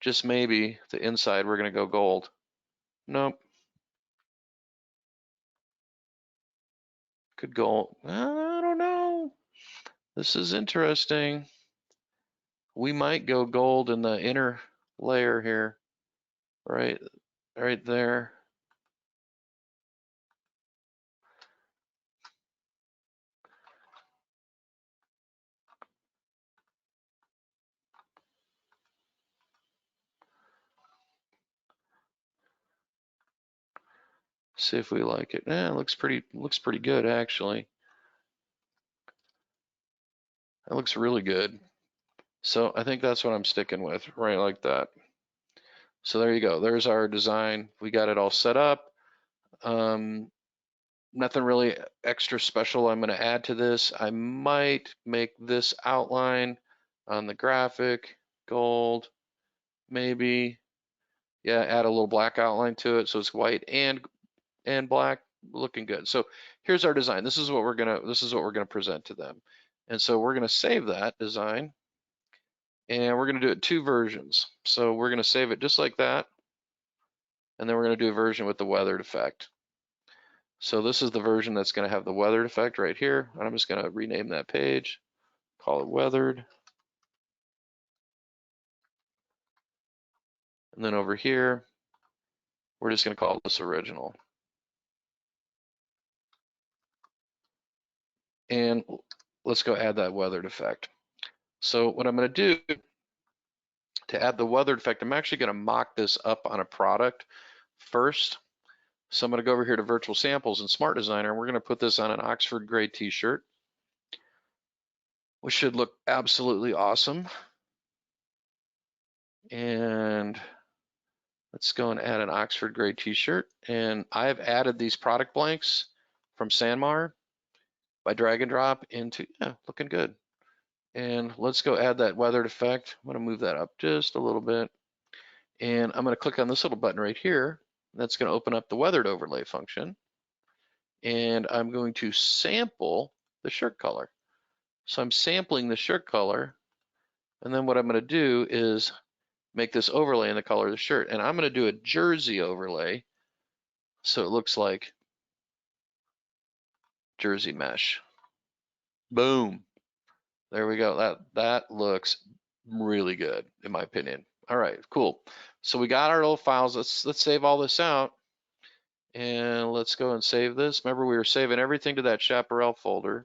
[SPEAKER 1] just maybe, the inside we're going to go gold. Nope. Could go, I don't know. This is interesting. We might go gold in the inner layer here, right there. See if we like it. Yeah, it looks pretty good actually. That looks really good. So I think that's what I'm sticking with, right like that. So there you go. There's our design. We got it all set up. Nothing really extra special I'm going to add to this. I might make this outline on the graphic gold, maybe. Yeah, add a little black outline to it so it's white and black, looking good. So here's our design. This is what we're gonna present to them. And so we're gonna save that design and we're gonna do it 2 versions. So we're gonna save it just like that. And then we're gonna do a version with the weathered effect. So this is the version that's gonna have the weathered effect right here. And I'm just gonna rename that page, call it weathered. And then over here, we're just gonna call this original. And let's go add that weathered effect. So what I'm going to do to add the weathered effect, I'm actually going to mock this up on a product first. So I'm going to go over here to Virtual Samples and Smart Designer, and we're going to put this on an Oxford gray t-shirt, which should look absolutely awesome. And let's go and add an Oxford gray t-shirt. And I've added these product blanks from Sanmar by drag and drop into, yeah, looking good. And let's go add that weathered effect. I'm going to move that up just a little bit. And I'm going to click on this little button right here. That's going to open up the weathered overlay function. And I'm going to sample the shirt color. So I'm sampling the shirt color. And then what I'm going to do is make this overlay in the color of the shirt. And I'm going to do a jersey overlay. So it looks like jersey mesh. Boom. There we go. That looks really good in my opinion. All right, cool. So we got our little files. Let's save all this out. And let's go and save this. Remember, we were saving everything to that Chaparral folder.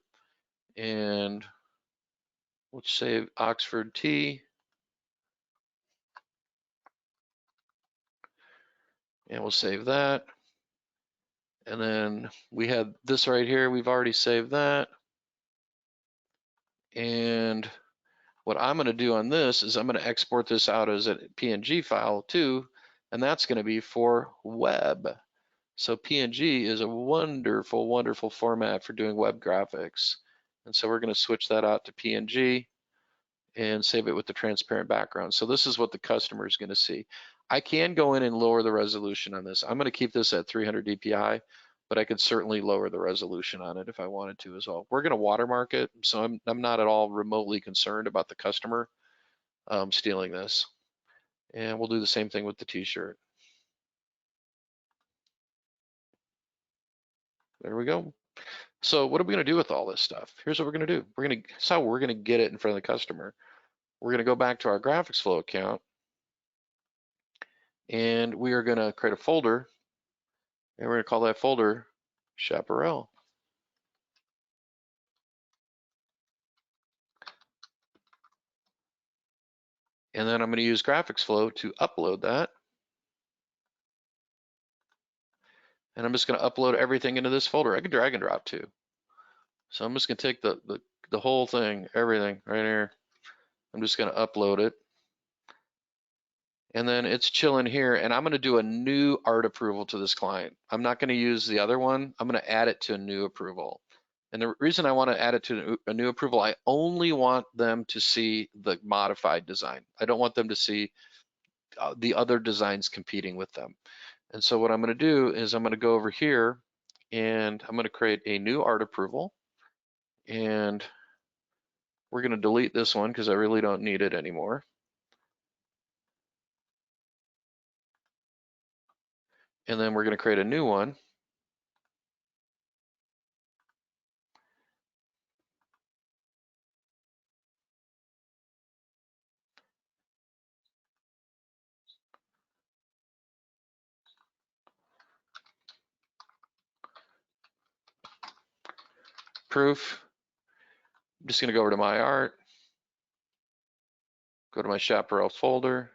[SPEAKER 1] And let's save Oxford T. And we'll save that. And then we had this right here. We've already saved that. And what I'm going to do on this is I'm going to export this out as a PNG file too. And that's going to be for web. So PNG is a wonderful, wonderful format for doing web graphics. And so we're going to switch that out to PNG and save it with the transparent background. So this is what the customer is going to see. I can go in and lower the resolution on this. I'm going to keep this at 300 dpi. but I could certainly lower the resolution on it if I wanted to as well. We're going to watermark it, so I'm not at all remotely concerned about the customer stealing this. And we'll do the same thing with the t-shirt. There we go. So what are we going to do with all this stuff? Here's what we're going to do. That's how we're going to get it in front of the customer. We're going to go back to our GraphicsFlow account, and we are going to create a folder, and we're going to call that folder Chaparral. And then I'm going to use GraphicsFlow to upload that. And I'm just going to upload everything into this folder. I can drag and drop too. So I'm just going to take the whole thing, everything right here. I'm just going to upload it. And then it's chilling here, and I'm going to do a new art approval to this client. I'm not going to use the other one. I'm going to add it to a new approval. And the reason I want to add it to a new approval, I only want them to see the modified design. I don't want them to see the other designs competing with them. And so what I'm going to do is I'm going to go over here, and I'm going to create a new art approval. And we're going to delete this one because I really don't need it anymore. And then we're going to create a new one. Proof. I'm just going to go over to my art, go to my Chaparral folder.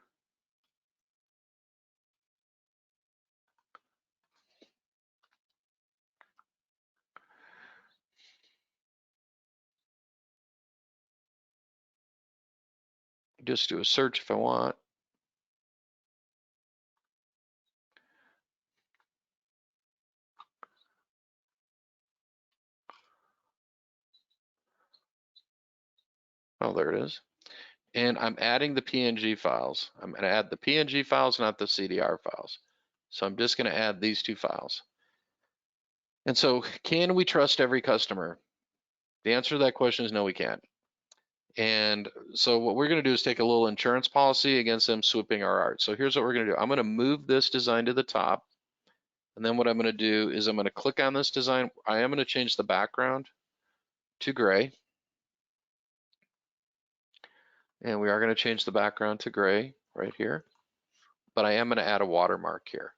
[SPEAKER 1] Just do a search if I want. Oh, there it is. And I'm adding the PNG files. I'm going to add the PNG files, not the CDR files. So I'm just going to add these two files. And so, can we trust every customer? The answer to that question is no, we can't. And so what we're going to do is take a little insurance policy against them swooping our art. So here's what we're going to do. I'm going to move this design to the top. And then what I'm going to do is I'm going to click on this design. I am going to change the background to gray. And we are going to change the background to gray right here. But I am going to add a watermark here.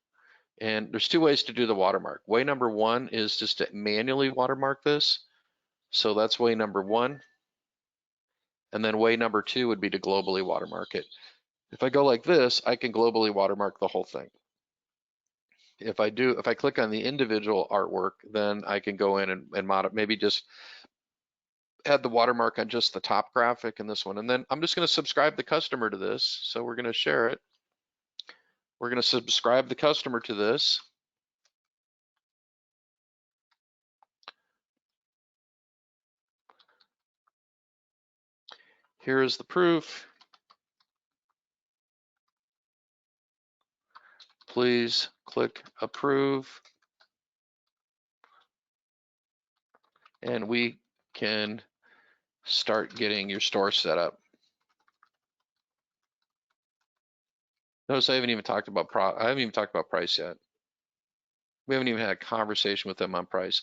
[SPEAKER 1] And there's two ways to do the watermark. Way number one is just to manually watermark this. So that's way number one. And then way number two would be to globally watermark it. If I go like this, I can globally watermark the whole thing. If I click on the individual artwork, then I can go in and maybe just add the watermark on just the top graphic and this one. And then I'm just going to subscribe the customer to this. So we're going to share it. We're going to subscribe the customer to this. Here is the proof. Please click approve. And we can start getting your store set up. Notice I haven't even talked about price yet. We haven't even had a conversation with them on price.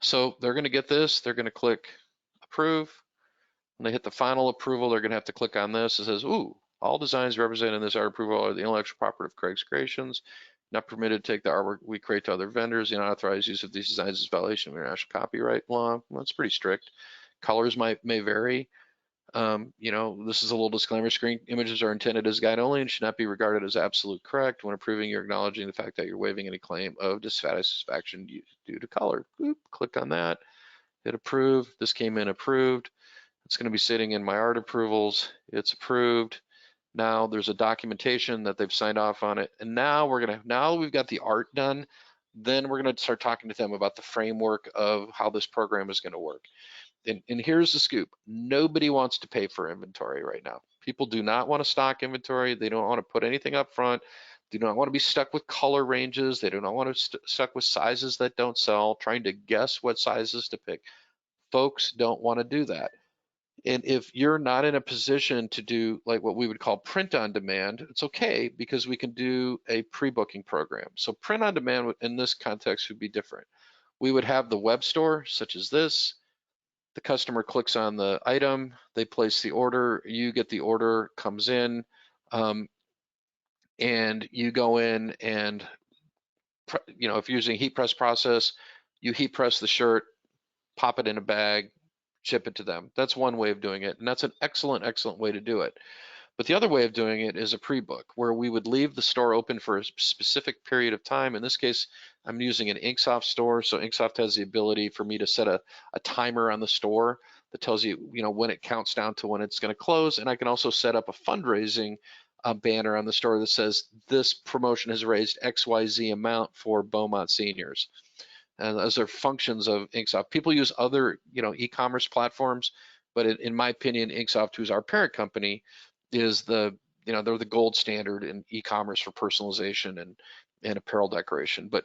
[SPEAKER 1] So they're going to get this. They're going to click approve. When they hit the final approval, they're going to have to click on this. It says, ooh, all designs represented in this art approval are the intellectual property of Craig's Creations. Not permitted to take the artwork we create to other vendors. The unauthorized use of these designs is violation of international copyright law. Well, that's pretty strict. Colors may vary. This is a little disclaimer. Screen images are intended as guide only and should not be regarded as absolute correct. When approving, you're acknowledging the fact that you're waiving any claim of dissatisfaction due to color. Boop, click on that, hit approve. This came in approved. It's going to be sitting in my art approvals. It's approved. Now there's a documentation that they've signed off on it. And now we've got the art done, then we're going to start talking to them about the framework of how this program is going to work. And here's the scoop. Nobody wants to pay for inventory right now. People do not want to stock inventory. They don't want to put anything up front. do not want to be stuck with color ranges. They do not want to stuck with sizes that don't sell, trying to guess what sizes to pick. Folks don't want to do that. And if you're not in a position to do like what we would call print on demand, it's okay because we can do a pre-booking program. So print on demand in this context would be different. We would have the web store such as this. The customer clicks on the item, they place the order, you get the order, comes in, and you go in and, if you're using heat press process, you heat press the shirt, pop it in a bag, ship it to them. That's one way of doing it, and that's an excellent, excellent way to do it. But the other way of doing it is a pre-book, where we would leave the store open for a specific period of time. In this case, I'm using an Inksoft store, so Inksoft has the ability for me to set a timer on the store that tells you, when it counts down to when it's going to close, and I can also set up a fundraising banner on the store that says this promotion has raised XYZ amount for Beaumont seniors. And those are functions of Inksoft. People use other, e-commerce platforms, but in my opinion, Inksoft, who's our parent company, is they're the gold standard in e-commerce for personalization and apparel decoration. But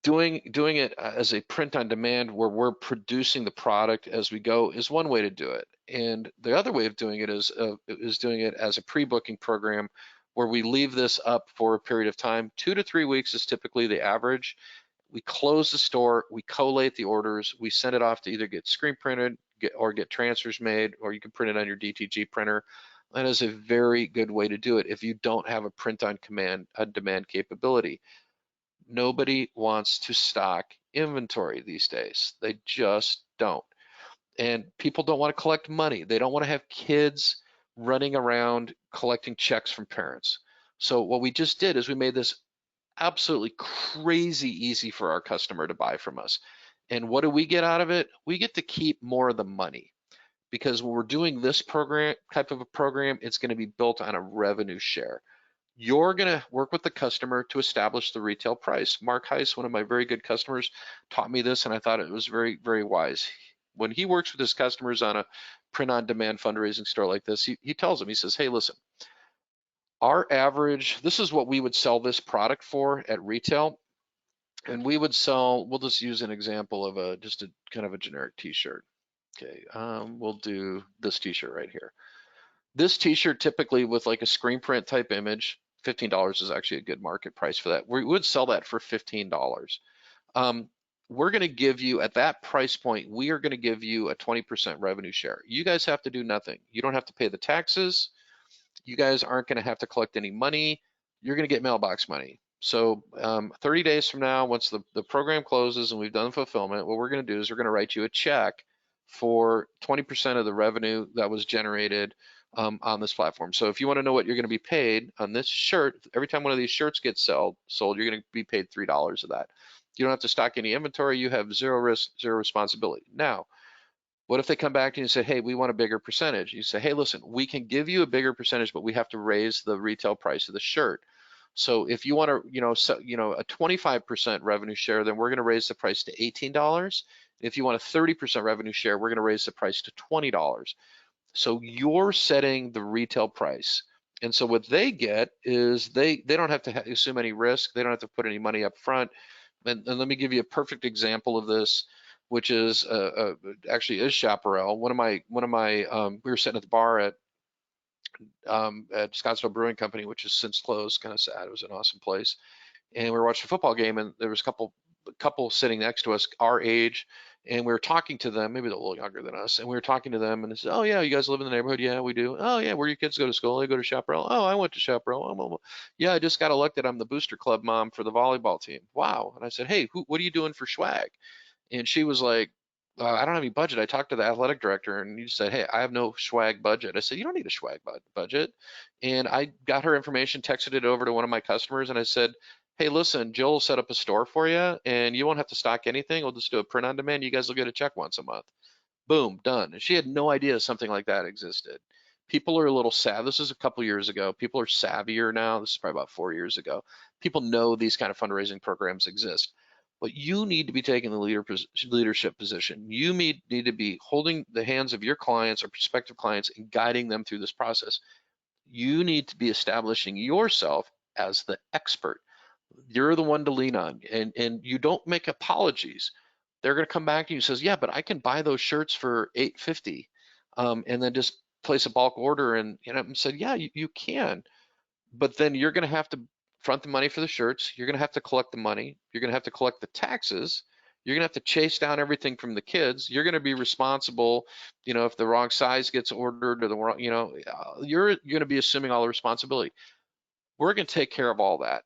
[SPEAKER 1] doing it as a print on demand where we're producing the product as we go is one way to do it. And the other way of doing it is doing it as a pre-booking program where we leave this up for a period of time. 2 to 3 weeks is typically the average. We close the store, we collate the orders, we send it off to either get screen printed or get transfers made, or you can print it on your DTG printer. That is a very good way to do it if you don't have a print on demand capability. Nobody wants to stock inventory these days. They just don't. And people don't want to collect money. They don't want to have kids running around collecting checks from parents. So what we just did is we made this absolutely crazy easy for our customer to buy from us. And what do we get out of it? We get to keep more of the money, because when we're doing this type of a program, it's going to be built on a revenue share. You're going to work with the customer to establish the retail price. Mark Heiss, one of my very good customers, taught me this, and I thought it was very, very wise. When he works with his customers on a print-on-demand fundraising store like this, he tells them, he says, hey, listen, our average, this is what we would sell this product for at retail. And we would sell, we'll just use an example of just a kind of a generic t-shirt. Okay, we'll do this t-shirt right here. This t-shirt typically with like a screen print type image, $15 is actually a good market price for that. We would sell that for $15. We're going to give you, at that price point, we are going to give you a 20% revenue share. You guys have to do nothing. You don't have to pay the taxes. You guys aren't going to have to collect any money. You're going to get mailbox money. So 30 days from now, once the program closes and we've done fulfillment, what we're going to do is we're going to write you a check for 20% of the revenue that was generated on this platform. So if you want to know what you're going to be paid on this shirt, every time one of these shirts gets sold, you're going to be paid $3 of that. You don't have to stock any inventory. You have zero risk, zero responsibility. Now, what if they come back to you and say, hey, we want a bigger percentage? You say, hey, listen, we can give you a bigger percentage, but we have to raise the retail price of the shirt. So if you want to, a 25% revenue share, then we're going to raise the price to $18. If you want a 30% revenue share, we're going to raise the price to $20. So you're setting the retail price. And so what they get is they don't have to assume any risk. They don't have to put any money up front. And let me give you a perfect example of this, which is actually is Chaparral. One of my we were sitting at the bar at Scottsdale Brewing Company, which has since closed. Kind of sad. It was an awesome place. And we were watching a football game, and there was a couple sitting next to us, our age, and we were talking to them. Maybe they're a little younger than us, and we were talking to them, and they said, "Oh yeah, you guys live in the neighborhood? Yeah, we do. Oh yeah, where your kids go to school? They go to Chaparral. Oh, I went to Chaparral. Oh, yeah, I just got elected. I'm the booster club mom for the volleyball team. Wow." And I said, "Hey, what are you doing for swag?" And she was like, I don't have any budget. I talked to the athletic director and he said, hey, I have no swag budget. I said, you don't need a swag budget. And I got her information, texted it over to one of my customers, and I said, hey, listen, Jill will set up a store for you and you won't have to stock anything. We'll just do a print on demand. You guys will get a check once a month. Boom, done. And she had no idea something like that existed. People are a little savvy. This is a couple years ago. People are savvier now. This is probably about 4 years ago. People know these kind of fundraising programs exist. But you need to be taking the leadership position. You need to be holding the hands of your clients or prospective clients and guiding them through this process. You need to be establishing yourself as the expert. You're the one to lean on, and you don't make apologies. They're going to come back to you and says, yeah, but I can buy those shirts for $8.50, and then just place a bulk order. And said, yeah, you can, but then you're going to have to front the money for the shirts. You're going to have to collect the money. You're going to have to collect the taxes. You're going to have to chase down everything from the kids. You're going to be responsible, if the wrong size gets ordered or the wrong, you're going to be assuming all the responsibility. We're going to take care of all that.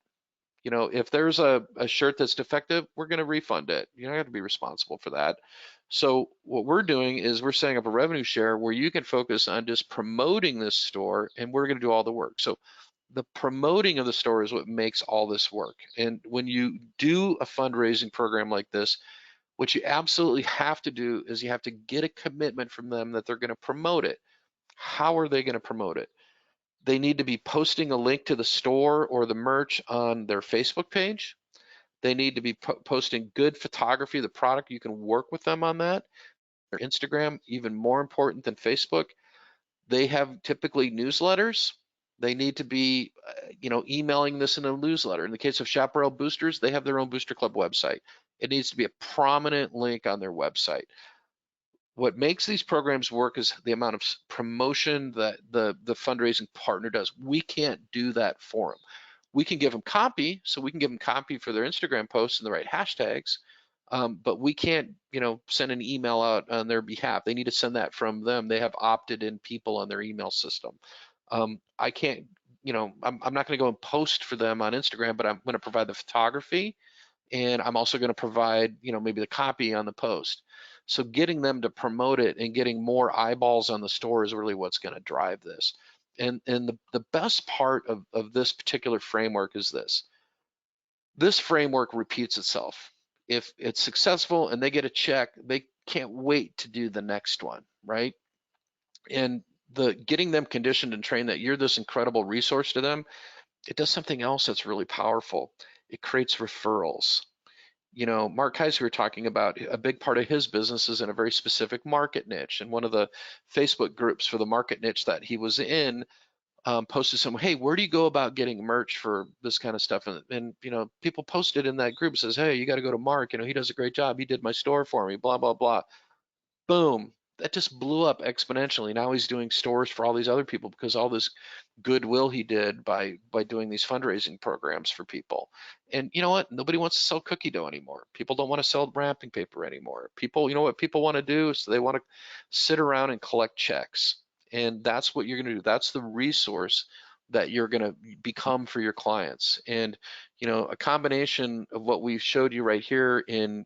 [SPEAKER 1] If there's a shirt that's defective, we're going to refund it. You don't have to be responsible for that. So what we're doing is we're setting up a revenue share where you can focus on just promoting this store, and we're going to do all the work. So the promoting of the store is what makes all this work. And when you do a fundraising program like this, what you absolutely have to do is you have to get a commitment from them that they're going to promote it. How are they going to promote it? They need to be posting a link to the store or the merch on their Facebook page. They need to be posting good photography of the product. You can work with them on that. Their Instagram, even more important than Facebook. They have typically newsletters. They need to be, emailing this in a newsletter. In the case of Chaparral Boosters, they have their own Booster Club website. It needs to be a prominent link on their website. What makes these programs work is the amount of promotion that the fundraising partner does. We can't do that for them. We can give them copy, so we can give them copy for their Instagram posts and the right hashtags, but we can't, send an email out on their behalf. They need to send that from them. They have opted in people on their email system. I can't, I'm not going to go and post for them on Instagram, but I'm going to provide the photography, and I'm also going to provide, maybe the copy on the post. So getting them to promote it and getting more eyeballs on the store is really what's going to drive this. And the best part of this particular framework is this. This framework repeats itself. If it's successful and they get a check, they can't wait to do the next one, right? And the getting them conditioned and trained that you're this incredible resource to them, it does something else that's really powerful. It creates referrals. Mark Kaiser, we were talking about, a big part of his business is in a very specific market niche. And one of the Facebook groups for the market niche that he was in posted some, hey, where do you go about getting merch for this kind of stuff? And people posted in that group, says, hey, you got to go to Mark. He does a great job. He did my store for me, blah, blah, blah. Boom. That just blew up exponentially. Now he's doing stores for all these other people because all this goodwill he did by doing these fundraising programs for people. And you know what? Nobody wants to sell cookie dough anymore. People don't want to sell wrapping paper anymore. People, you know what people want to do is they want to sit around and collect checks. And that's what you're going to do. That's the resource that you're going to become for your clients. And a combination of what we showed you right here in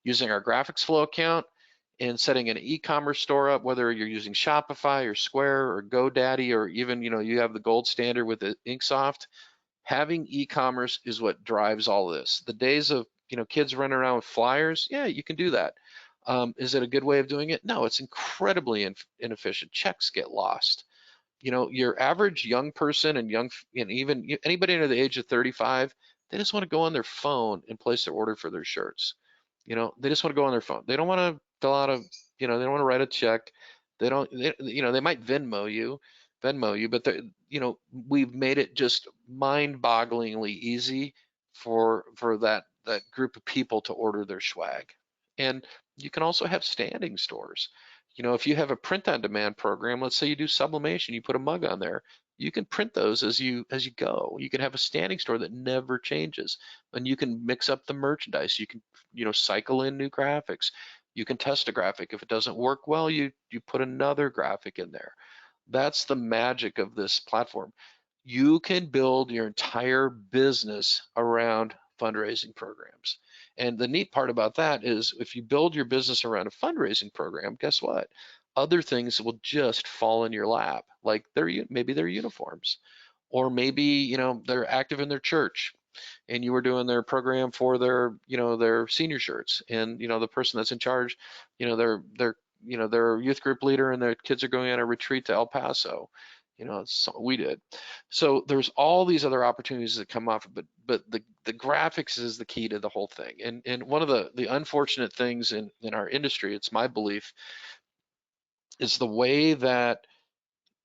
[SPEAKER 1] using our GraphicsFlow account and setting an e-commerce store up, whether you're using Shopify or Square or GoDaddy, or even you have the gold standard with the Inksoft. Having e-commerce is what drives all this. The days of kids running around with flyers, yeah, you can do that. Is it a good way of doing it? No, it's incredibly inefficient. Checks get lost. Your average young person and even anybody under the age of 35, they just want to go on their phone and place their order for their shirts. They just want to go on their phone. They don't want to fill out they don't want to write a check. They don't, they might Venmo you, but we've made it just mind-bogglingly easy for that group of people to order their swag. And you can also have standing stores. If you have a print-on-demand program, let's say you do sublimation, you put a mug on there, you can print those as you go. You can have a standing store that never changes, and you can mix up the merchandise. You can cycle in new graphics. You can test a graphic. If it doesn't work well, you put another graphic in there. That's the magic of this platform. You can build your entire business around fundraising programs. And the neat part about that is if you build your business around a fundraising program, guess what? Other things will just fall in your lap, like maybe their uniforms, or maybe they're active in their church and you were doing their program for their senior shirts, and the person that's in charge, they're youth group leader and their kids are going on a retreat to El Paso. It's what we did. So there's all these other opportunities that come off, but the graphics is the key to the whole thing. And one of the unfortunate things in our industry, it's my belief, is the way that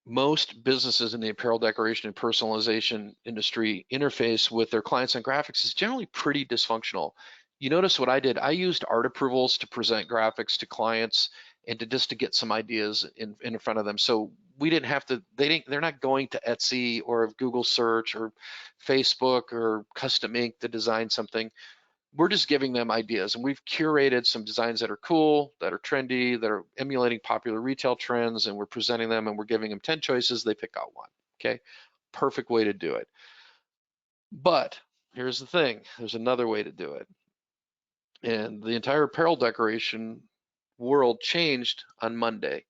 [SPEAKER 1] most businesses in the apparel decoration and personalization industry interface with their clients on graphics is generally pretty dysfunctional. You notice what I did, I used art approvals to present graphics to clients and to just to get some ideas in front of them. So we didn't have to, they're not going to Etsy or Google search or Facebook or Custom Ink to design something. We're just giving them ideas, and we've curated some designs that are cool, that are trendy, that are emulating popular retail trends, and we're presenting them and we're giving them 10 choices, they pick out one. Okay, perfect way to do it. But here's the thing, there's another way to do it. And the entire apparel decoration world changed on Monday.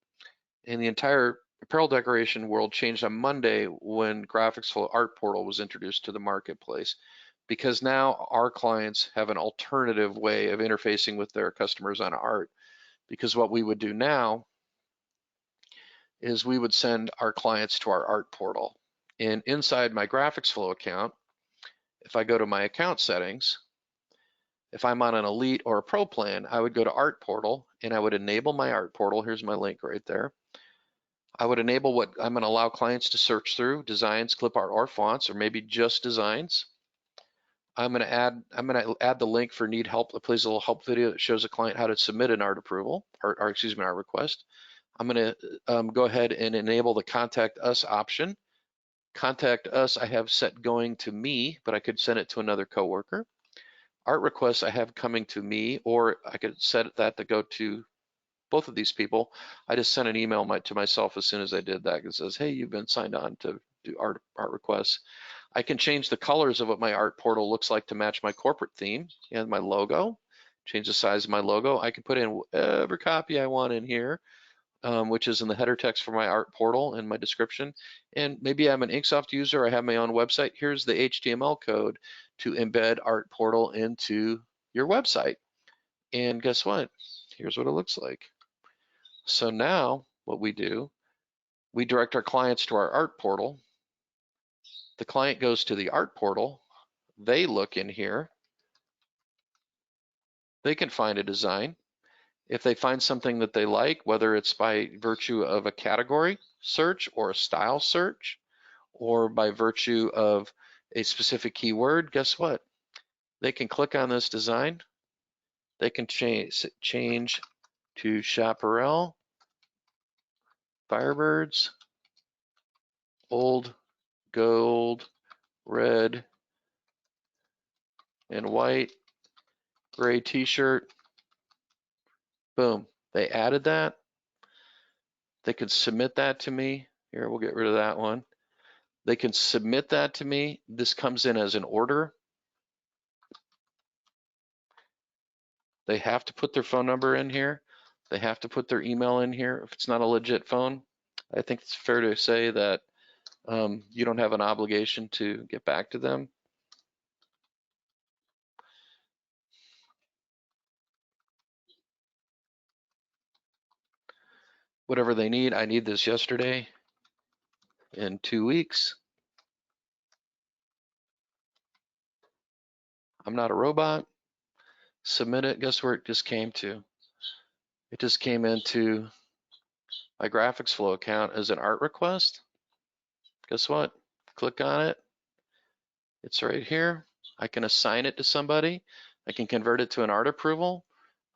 [SPEAKER 1] And the entire apparel decoration world changed on Monday when GraphicsFlow Art Portal was introduced to the marketplace, because now our clients have an alternative way of interfacing with their customers on art. Because what we would do now is we would send our clients to our art portal. And inside my GraphicsFlow account, if I go to my account settings, if I'm on an elite or a pro plan, I would go to art portal and I would enable my art portal. Here's my link right there. I would enable what I'm going to allow clients to search through: designs, clip art, or fonts, or maybe just designs. I'm going to add the link for need help. It plays a little help video that shows a client how to submit an art approval, or excuse me, art request. I'm going to go ahead and enable the contact us option. Contact us I have set going to me, but I could send it to another coworker. Art requests I have coming to me, or I could set that to go to both of these people. I just sent an email to myself as soon as I did that. It says, hey, you've been signed on to do art requests. I can change the colors of what my art portal looks like to match my corporate theme and my logo, change the size of my logo. I can put in whatever copy I want in here, which is in the header text for my art portal and my description. And maybe I'm an Inksoft user, I have my own website. Here's the HTML code to embed art portal into your website. And guess what? Here's what it looks like. So now what we do, we direct our clients to our art portal. The client goes to the art portal. They look in here. They can find a design. If they find something that they like, whether it's by virtue of a category search or a style search, or by virtue of a specific keyword, guess what? They can click on this design. They can change to chaparral, Firebirds, old, gold, red, and white, gray t-shirt. Boom, they added that. They could submit that to me. Here, we'll get rid of that one. They can submit that to me. This comes in as an order. They have to put their phone number in here. They have to put their email in here. If it's not a legit phone, I think it's fair to say that you don't have an obligation to get back to them. Whatever they need, I need this yesterday, in 2 weeks. I'm not a robot. Submit it. Guess where it just came to? It just came into my GraphicsFlow account as an art request. Guess what? Click on it. It's right here. I can assign it to somebody. I can convert it to an art approval.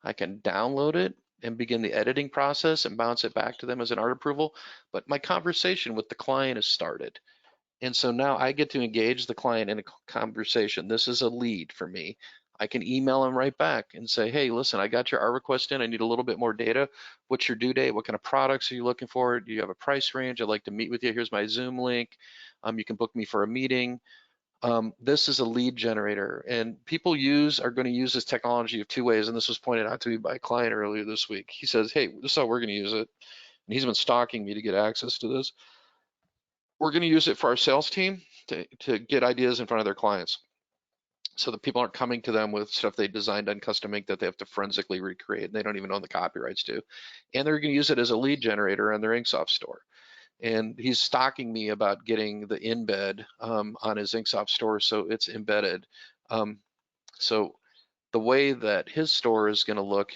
[SPEAKER 1] I can download it and begin the editing process and bounce it back to them as an art approval. But my conversation with the client has started. And so now I get to engage the client in a conversation. This is a lead for me. I can email them right back and say, hey, listen, I got your art request in. I need a little bit more data. What's your due date? What kind of products are you looking for? Do you have a price range? I'd like to meet with you. Here's my Zoom link. You can book me for a meeting. This is a lead generator, and people are going to use this technology of two ways, and this was pointed out to me by a client earlier this week. He says, hey, this is how we're going to use it, and he's been stalking me to get access to this. We're going to use it for our sales team to get ideas in front of their clients, so that people aren't coming to them with stuff they designed on custom ink that they have to forensically recreate, and they don't even own the copyrights to. And they're going to use it as a lead generator on their Inksoft store. And he's stalking me about getting the embed on his Inksoft store, so it's embedded. So the way that his store is going to look,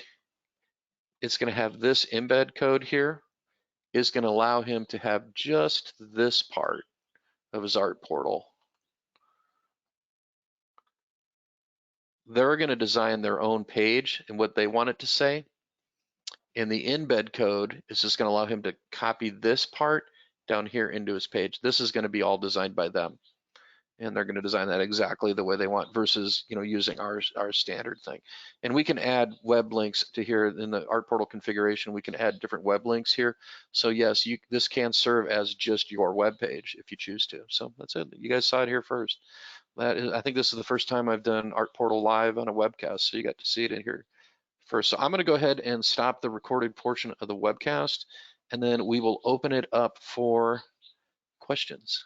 [SPEAKER 1] it's going to have this embed code here, is going to allow him to have just this part of his art portal. They're going to design their own page and what they want it to say. And the embed code is just going to allow him to copy this part down here into his page. This is going to be all designed by them. And they're going to design that exactly the way they want versus, you know, using our standard thing. And we can add web links to here in the art portal configuration. We can add different web links here. So yes, this can serve as just your web page if you choose to. So that's it. You guys saw it here first. I think this is the first time I've done art portal live on a webcast, so you got to see it in here first. So I'm going to go ahead and stop the recorded portion of the webcast, and then we will open it up for questions.